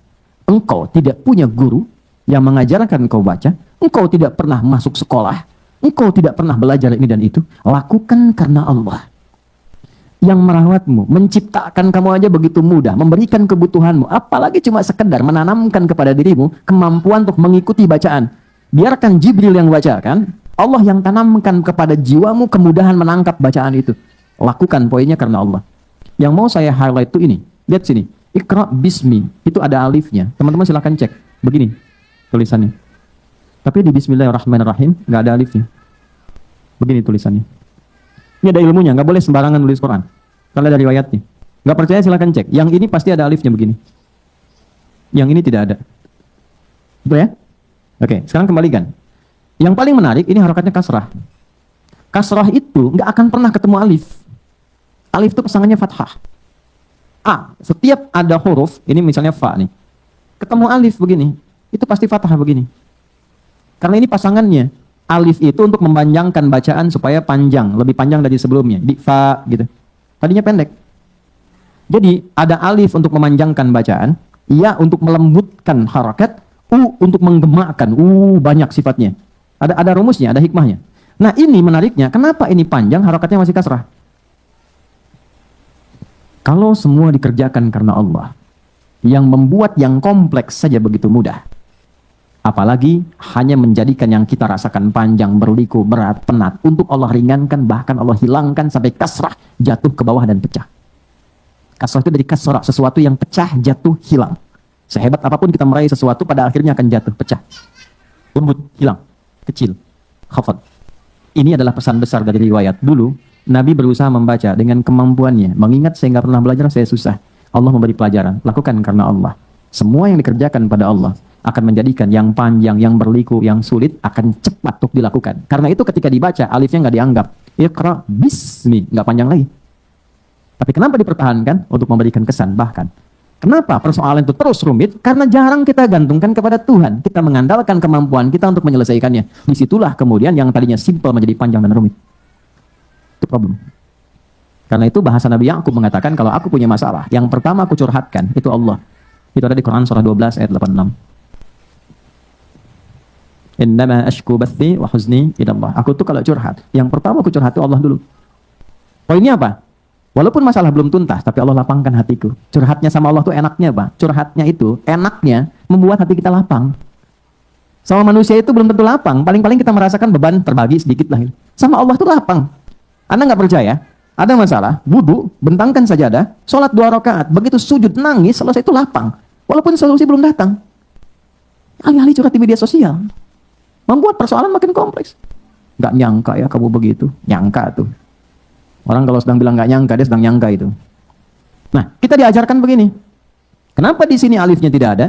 engkau tidak punya guru yang mengajarkan engkau baca, engkau tidak pernah masuk sekolah, engkau tidak pernah belajar ini dan itu. Lakukan karena Allah yang merawatmu, menciptakan kamu aja begitu mudah, memberikan kebutuhanmu, apalagi cuma sekedar menanamkan kepada dirimu kemampuan untuk mengikuti bacaan. Biarkan Jibril yang bacakan, Allah yang tanamkan kepada jiwamu kemudahan menangkap bacaan itu. Lakukan poinnya karena Allah. Yang mau saya highlight itu ini, lihat sini, Iqra bismi, itu ada alifnya. Teman-teman silakan cek, begini tulisannya. Tapi di Bismillahirrahmanirrahim nggak ada alifnya. Begini tulisannya. Ini ada ilmunya, nggak boleh sembarangan nulis Quran. Kalau ada riwayatnya. Nggak percaya silakan cek. Yang ini pasti ada alifnya begini. Yang ini tidak ada. Betul ya? Oke, sekarang kembalikan. Yang paling menarik, ini harokatnya kasrah. Kasrah itu nggak akan pernah ketemu alif. Alif itu pasangannya fathah. Setiap ada huruf, ini misalnya fa nih. Ketemu alif begini, itu pasti fathah begini. Karena ini pasangannya. Alif itu untuk memanjangkan bacaan supaya panjang, lebih panjang dari sebelumnya. Di fa gitu. Tadinya pendek. Jadi ada alif untuk memanjangkan bacaan, ya untuk melembutkan harakat, untuk menggemakkan. Banyak sifatnya. Ada rumusnya, ada hikmahnya. Nah ini menariknya, kenapa ini panjang, harakatnya masih kasrah? Kalau semua dikerjakan karena Allah, yang membuat yang kompleks saja begitu mudah. Apalagi hanya menjadikan yang kita rasakan panjang, berliku, berat, penat. Untuk Allah ringankan, bahkan Allah hilangkan sampai kasrah, jatuh ke bawah dan pecah. Kasrah itu dari kasrah, sesuatu yang pecah, jatuh, hilang. Sehebat apapun kita meraih sesuatu, pada akhirnya akan jatuh, pecah. Lembut, hilang, kecil, khafad. Ini adalah pesan besar dari riwayat. Dulu, Nabi berusaha membaca dengan kemampuannya. Mengingat saya nggak pernah belajar, saya susah. Allah memberi pelajaran, lakukan karena Allah. Semua yang dikerjakan pada Allah akan menjadikan yang panjang, yang berliku, yang sulit akan cepat untuk dilakukan. Karena itu ketika dibaca, alifnya nggak dianggap. Iqra bismi, nggak panjang lagi. Tapi kenapa dipertahankan? Untuk memberikan kesan. Bahkan, kenapa persoalan itu terus rumit? Karena jarang kita gantungkan kepada Tuhan. Kita mengandalkan kemampuan kita untuk menyelesaikannya. Disitulah kemudian yang tadinya simpel menjadi panjang dan rumit. Itu problem. Karena itu bahasa Nabi Ya'qub mengatakan, kalau aku punya masalah, yang pertama aku curhatkan, itu Allah. Itu ada di Quran surah 12 ayat 86. Innama ashku bathi wa huzni ila Allah. Aku tuh kalau curhat, yang pertama aku curhat itu Allah dulu. Poinnya apa? Walaupun masalah belum tuntas, tapi Allah lapangkan hatiku. Curhatnya sama Allah tuh enaknya, Pak. Curhatnya itu enaknya membuat hati kita lapang. Sama manusia itu belum tentu lapang. Paling-paling kita merasakan beban terbagi sedikit lah. Sama Allah tuh lapang. Anda nggak percaya? Ada masalah, wudu, bentangkan sajadah, sholat 2 rakaat. Begitu sujud, nangis, selesai itu lapang. Walaupun solusi belum datang. Alih-alih curhat di media sosial. Membuat persoalan makin kompleks. Nggak nyangka ya kamu begitu. Nyangka tuh. Orang kalau sedang bilang nggak nyangka, dia sedang nyangka itu. Nah, kita diajarkan begini. Kenapa di sini alifnya tidak ada?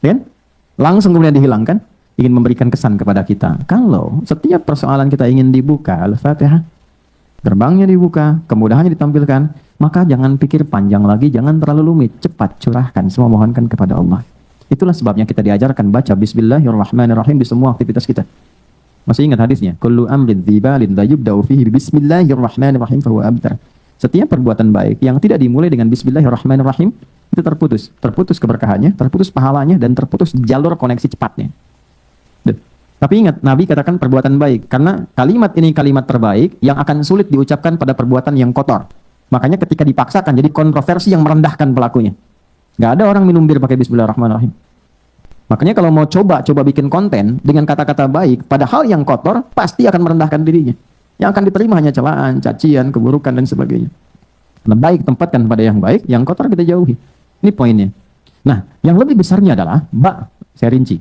Kan? Langsung kemudian dihilangkan. Ingin memberikan kesan kepada kita. Kalau setiap persoalan kita ingin dibuka, Al-Fatihah, gerbangnya dibuka, kemudahannya ditampilkan, maka jangan pikir panjang lagi, jangan terlalu rumit. Cepat curahkan, semua mohonkan kepada Allah. Itulah sebabnya kita diajarkan baca Bismillahirrahmanirrahim di semua aktivitas kita. Masih ingat hadisnya? Kullu amrin dzibalin la yubda'u fihi bismillahirrahmanirrahim fahuwa abtar. Setiap perbuatan baik yang tidak dimulai dengan Bismillahirrahmanirrahim itu terputus. Terputus keberkahannya, terputus pahalanya, dan terputus jalur koneksi cepatnya. Tapi ingat, Nabi katakan perbuatan baik. Karena kalimat ini kalimat terbaik yang akan sulit diucapkan pada perbuatan yang kotor. Makanya ketika dipaksakan jadi kontroversi yang merendahkan pelakunya. Nggak ada orang minum bir pakai Bismillahirrahmanirrahim. Makanya kalau mau coba bikin konten dengan kata-kata baik pada hal yang kotor, pasti akan merendahkan dirinya. Yang akan diterima hanya celaan, cacian, keburukan, dan sebagainya. Karena baik tempatkan pada yang baik, yang kotor kita jauhi. Ini poinnya. Nah, yang lebih besarnya adalah ba, saya rinci.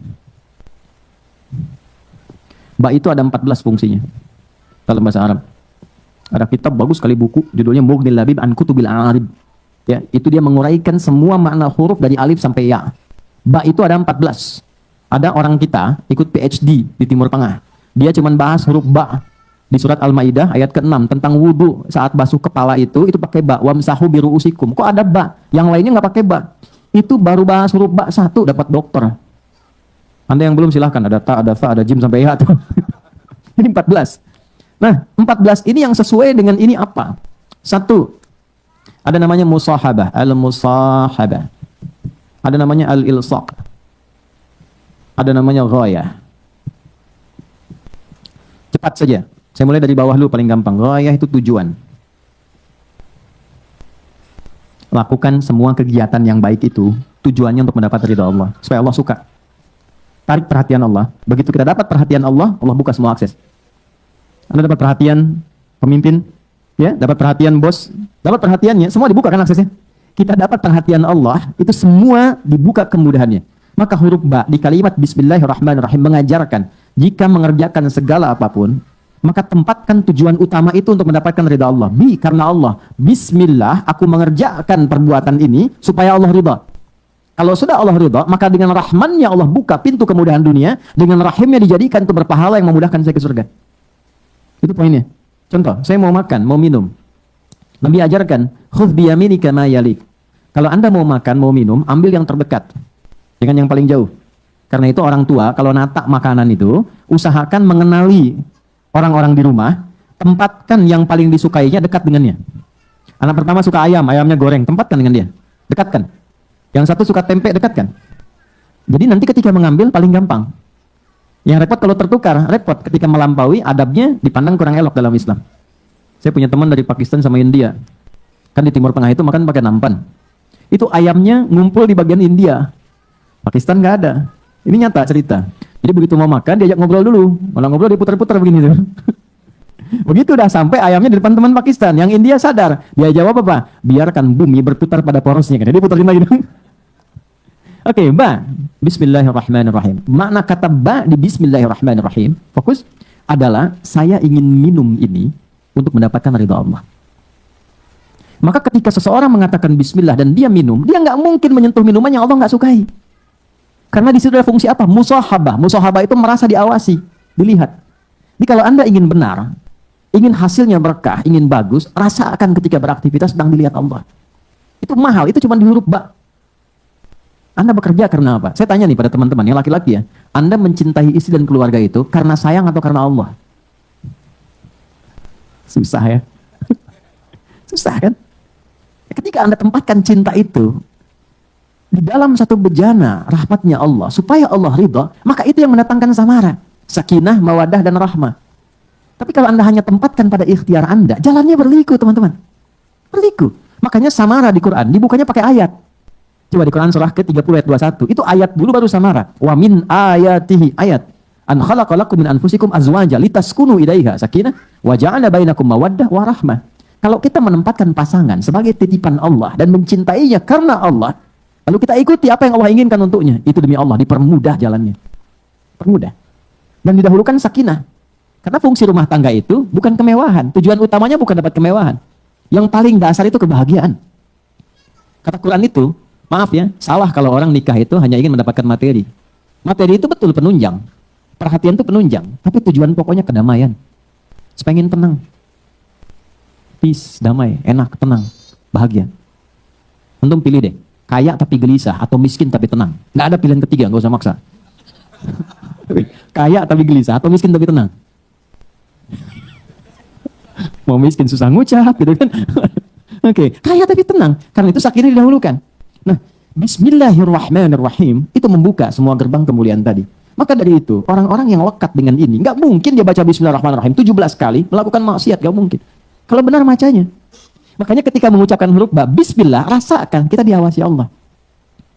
Ba itu ada 14 fungsinya dalam bahasa Arab. Ada kitab bagus sekali buku, judulnya Mughnil Labib an Kutubil A'arib. Ya, itu dia menguraikan semua makna huruf dari alif sampai ya. Ba itu ada 14. Ada orang kita ikut PhD di Timur Tengah. Dia cuma bahas huruf ba. Di surat Al-Maidah ayat ke-6 tentang wudu saat basuh kepala itu pakai ba. Wamsahu biru'usikum. Kok ada ba? Yang lainnya nggak pakai ba. Itu baru bahas huruf ba 1 dapat dokter. Anda yang belum silahkan, ada ta, ada fa, ada jim sampai ya tuh. Ini 14. Nah, 14 ini yang sesuai dengan ini apa? 1. Ada namanya musahabah, al-musahabah. Ada namanya al-ilsaq. Ada namanya ghayah. Cepat saja. Saya mulai dari bawah dulu paling gampang. Ghayah itu tujuan. Lakukan semua kegiatan yang baik itu tujuannya untuk mendapat ridha Allah, supaya Allah suka. Tarik perhatian Allah. Begitu kita dapat perhatian Allah, Allah buka semua akses. Anda dapat perhatian pemimpin, ya, dapat perhatian bos, dapat perhatiannya, semua dibuka kan aksesnya. Kita dapat perhatian Allah, itu semua dibuka kemudahannya. Maka huruf ba di kalimat Bismillahirrahmanirrahim mengajarkan jika mengerjakan segala apapun, maka tempatkan tujuan utama itu untuk mendapatkan ridha Allah. Karena Allah. Bismillah, aku mengerjakan perbuatan ini supaya Allah ridha. Kalau sudah Allah ridha, maka dengan rahmannya Allah buka pintu kemudahan dunia, dengan rahimnya dijadikan itu berpahala yang memudahkan saya ke surga. Itu poinnya. Contoh, saya mau makan, mau minum. Nabi ajarkan, khudh biyaminika ma yalik. Kalau Anda mau makan, mau minum, ambil yang terdekat. Jangan yang paling jauh. Karena itu orang tua, kalau nata makanan itu, usahakan mengenali orang-orang di rumah, tempatkan yang paling disukainya dekat dengannya. Anak pertama suka ayam, ayamnya goreng, tempatkan dengan dia. Dekatkan. Yang satu suka tempe, dekatkan. Jadi nanti ketika mengambil, paling gampang. Yang repot kalau tertukar, repot ketika melampaui, adabnya dipandang kurang elok dalam Islam. Saya punya teman dari Pakistan sama India. Kan di Timur Tengah itu makan pakai nampan. Itu ayamnya ngumpul di bagian India. Pakistan nggak ada. Ini nyata cerita. Jadi begitu mau makan, diajak ngobrol dulu. Malah ngobrol diputar-putar begini tuh. Begitu udah sampai ayamnya di depan teman Pakistan. Yang India sadar. Dia jawab apa? Biarkan bumi berputar pada porosnya. Jadi putarin lagi dong. Oke, ba. Bismillahirrahmanirrahim. Makna kata ba di Bismillahirrahmanirrahim, fokus, adalah saya ingin minum ini untuk mendapatkan ridha Allah. Maka ketika seseorang mengatakan bismillah dan dia minum, dia nggak mungkin menyentuh minuman yang Allah nggak sukai. Karena di situ ada fungsi apa? Musahabah. Musahabah itu merasa diawasi, dilihat. Jadi kalau Anda ingin benar, ingin hasilnya berkah, ingin bagus, rasakan ketika beraktivitas sedang dilihat Allah. Itu mahal, itu cuma di huruf ba. Anda bekerja karena apa? Saya tanya nih pada teman-teman yang laki-laki ya, Anda mencintai istri dan keluarga itu karena sayang atau karena Allah? Susah ya. Susah kan? Ketika Anda tempatkan cinta itu di dalam satu bejana rahmatnya Allah, supaya Allah ridha, maka itu yang mendatangkan samara, sakinah, mawadah, dan rahmah. Tapi kalau Anda hanya tempatkan pada ikhtiar Anda, jalannya berliku, teman-teman. Berliku. Makanya samara di Quran dibukanya pakai ayat. Coba di Quran surah ke-30 ayat 21. Itu ayat dulu baru samara. Wa min ayatihi ayat. An khalaqalakum min anfusikum azwaja litaskunu ilaiha sakinah wa ja'ala bainakum mawaddah wa rahmah. Kalau kita menempatkan pasangan sebagai titipan Allah dan mencintainya karena Allah, lalu kita ikuti apa yang Allah inginkan untuknya, itu demi Allah dipermudah jalannya. Permudah. Dan didahulukan sakinah. Karena fungsi rumah tangga itu bukan kemewahan. Tujuan utamanya bukan dapat kemewahan. Yang paling dasar itu kebahagiaan. Kata Quran itu, maaf ya, salah kalau orang nikah itu hanya ingin mendapatkan materi. Materi itu betul penunjang. Perhatian itu penunjang. Tapi tujuan pokoknya kedamaian. Pengen tenang. Peace, damai, enak, tenang, bahagia. Antum pilih deh, kaya tapi gelisah atau miskin tapi tenang. Nggak ada pilihan ketiga, nggak usah maksa. Kaya tapi gelisah atau miskin tapi tenang. Mau miskin susah ngucap gitu kan. Oke, kaya tapi tenang. Karena itu sakinah didahulukan. Nah, Bismillahirrahmanirrahim itu membuka semua gerbang kemuliaan tadi. Maka dari itu, orang-orang yang lekat dengan ini, nggak mungkin dia baca Bismillahirrahmanirrahim 17 kali melakukan maksiat, nggak mungkin. Kalau benar macanya. Makanya ketika mengucapkan huruf ba, Bismillah, rasakan kita diawasi Allah.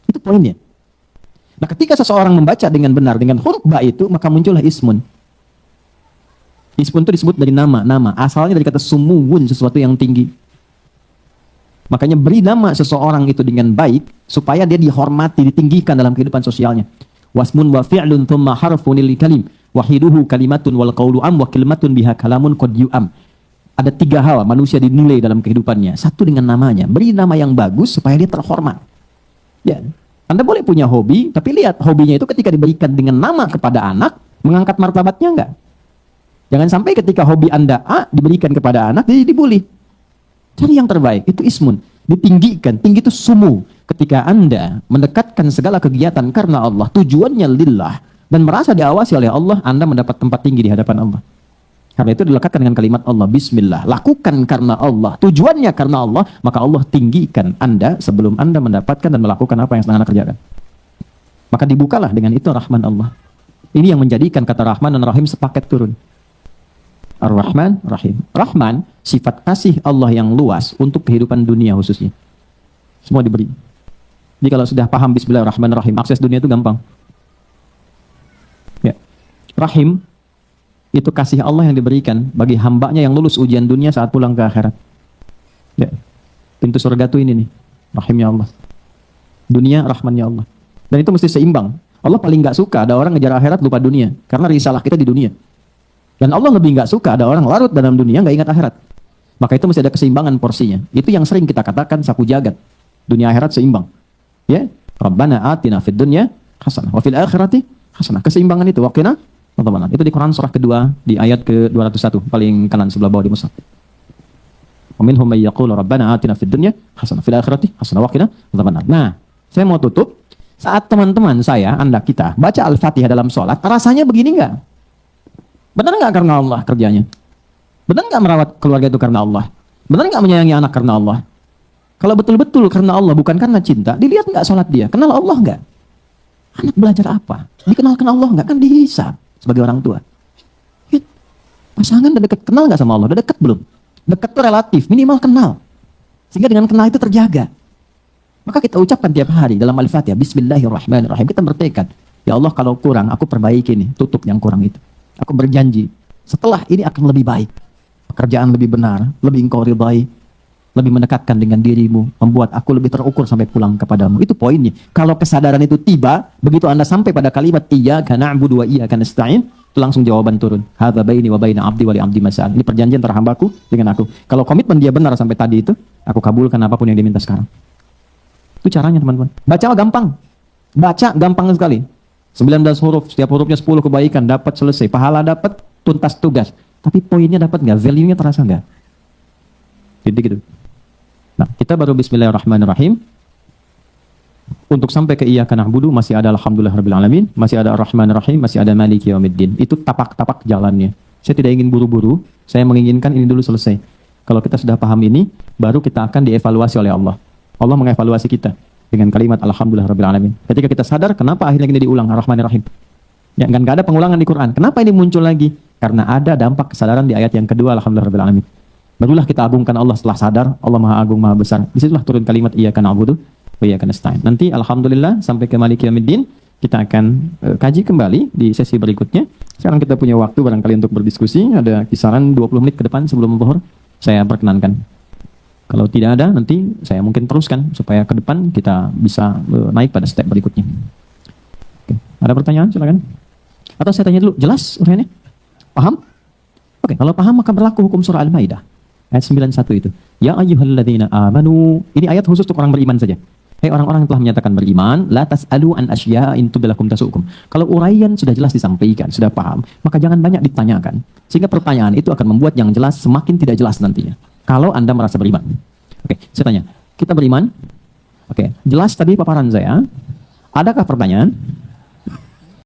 Itu poinnya. Nah, ketika seseorang membaca dengan benar dengan huruf ba itu, maka muncullah ismun. Ismun itu disebut dari nama. Asalnya dari kata sumuwun, sesuatu yang tinggi. Makanya beri nama seseorang itu dengan baik, supaya dia dihormati, ditinggikan dalam kehidupan sosialnya. Wasmun wa fi'lun thumma harfun lil kalim. Wahiduhu kalimatun wal qawlu am wa kalimatun biha kalamun qad yu'am. Ada 3 hal manusia dinilai dalam kehidupannya. Satu dengan namanya. Beri nama yang bagus supaya dia terhormat. Ya, Anda boleh punya hobi, tapi lihat hobinya itu ketika diberikan dengan nama kepada anak, mengangkat martabatnya enggak? Jangan sampai ketika hobi Anda A diberikan kepada anak, jadi dibully. Cari yang terbaik, itu ismun. Ditinggikan, tinggi itu sumu. Ketika Anda mendekatkan segala kegiatan karena Allah, tujuannya lillah, dan merasa diawasi oleh Allah, Anda mendapat tempat tinggi di hadapan Allah. Karena itu dilekatkan dengan kalimat Allah, Bismillah. Lakukan karena Allah, tujuannya karena Allah, maka Allah tinggikan Anda sebelum Anda mendapatkan dan melakukan apa yang sedang Anda kerjakan. Maka dibukalah dengan itu Rahman Allah. Ini yang menjadikan kata Rahman dan Rahim sepaket turun. Ar-Rahman, Rahim. Rahman, sifat kasih Allah yang luas untuk kehidupan dunia khususnya. Semua diberi. Jadi kalau sudah paham Bismillahirrahmanirrahim, akses dunia itu gampang. Ya. Rahim, itu kasih Allah yang diberikan bagi hambanya yang lulus ujian dunia saat pulang ke akhirat. Ya. Pintu surga itu ini nih, rahimnya Allah. Dunia, rahmannya Allah. Dan itu mesti seimbang. Allah paling nggak suka ada orang ngejar akhirat lupa dunia, karena risalah kita di dunia. Dan Allah lebih nggak suka ada orang larut dalam dunia nggak ingat akhirat. Maka itu mesti ada keseimbangan porsinya. Itu yang sering kita katakan sapu jagat. Dunia akhirat seimbang. Ya, Rabbana atina fid dunya hasanah wa fil akhirati hasanah. Keseimbangan itu waqina. Itu di Quran surah kedua di ayat ke-201 paling kanan sebelah bawah di mushaf. Wa minhum may yaqulu rabbana atina fid dunya hasanah fil akhirati hasanah wa qina adzabannar. Nah, saya mau tutup. Saat teman-teman saya, Anda kita baca Al-Fatihah dalam sholat, rasanya begini enggak? Benar enggak karena Allah kerjanya? Benar enggak merawat keluarga itu karena Allah? Benar enggak menyayangi anak karena Allah? Kalau betul-betul karena Allah bukan karena cinta, dilihat enggak sholat dia? Kenal Allah enggak? Anak belajar apa? Dikenalkan Allah enggak? Kan dihisab sebagai orang tua. Pasangan udah dekat, kenal nggak sama Allah? Udah dekat belum? Dekat tuh relatif, minimal kenal. Sehingga dengan kenal itu terjaga. Maka kita ucapkan tiap hari dalam Al-Fatihah, Bismillahirrahmanirrahim. Kita bertekad, ya Allah kalau kurang, aku perbaiki nih, tutup yang kurang itu. Aku berjanji, setelah ini akan lebih baik. Pekerjaan lebih benar, lebih engkau ridai, lebih mendekatkan dengan dirimu, membuat aku lebih terukur sampai pulang kepadamu. Itu poinnya. Kalau kesadaran itu tiba, begitu Anda sampai pada kalimat iyyaka na'budu wa iyyaka nasta'in, itu langsung jawaban turun. Hadza baini wa baina 'abdi wa li 'abdi mas'al. Ini perjanjian antara hambaku dengan aku. Kalau komitmen dia benar sampai tadi itu, aku kabulkan apapun yang dia minta sekarang. Itu caranya, teman-teman. Baca gampang. Baca gampang sekali. 19 huruf, setiap hurufnya 10 kebaikan, dapat selesai. Pahala dapat, tuntas tugas. Tapi poinnya dapat nggak? Value-nya terasa nggak? Jadi gitu. Nah, kita baru Bismillahirrahmanirrahim. Untuk sampai ke iyyaka na'budu masih ada alhamdulillahirabbil alamin, masih ada arrahmanirrahim, masih ada maliki yaumiddin. Itu tapak-tapak jalannya. Saya tidak ingin buru-buru, saya menginginkan ini dulu selesai. Kalau kita sudah paham ini, baru kita akan dievaluasi oleh Allah. Allah mengevaluasi kita dengan kalimat alhamdulillahirabbil alamin. Ketika kita sadar kenapa akhirnya ini diulang arrahmanirrahim. Ya, nggak ada pengulangan di Quran. Kenapa ini muncul lagi? Karena ada dampak kesadaran di ayat yang kedua, alhamdulillah alamin. Barulah kita agungkan Allah setelah sadar, Allah Maha Agung, Maha Besar. Disitulah turun kalimat iyyaka na'budu wa iyyaka nasta'in. Nanti alhamdulillah sampai ke Maliki Yaumiddin kita akan kaji kembali di sesi berikutnya. Sekarang kita punya waktu barangkali untuk berdiskusi, ada kisaran 20 menit ke depan sebelum zuhur. Saya perkenankan. Kalau tidak ada, nanti saya mungkin teruskan supaya ke depan kita bisa naik pada step berikutnya. Oke. Ada pertanyaan? Silakan. Atau saya tanya dulu, jelas uraiannya? Paham? Oke, kalau paham maka berlaku hukum surah Al-Maidah. Ayat 91 itu. Ya ayyuhalladzina amanu. Ini ayat khusus untuk orang beriman saja. Hei orang-orang yang telah menyatakan beriman, la tas'alu an asya'in tublakum tasukum. Kalau uraian sudah jelas disampaikan, sudah paham, maka jangan banyak ditanyakan. Sehingga pertanyaan itu akan membuat yang jelas semakin tidak jelas nantinya. Kalau Anda merasa beriman. Oke, saya tanya. Kita beriman? Oke, jelas tadi paparan saya. Adakah pertanyaan?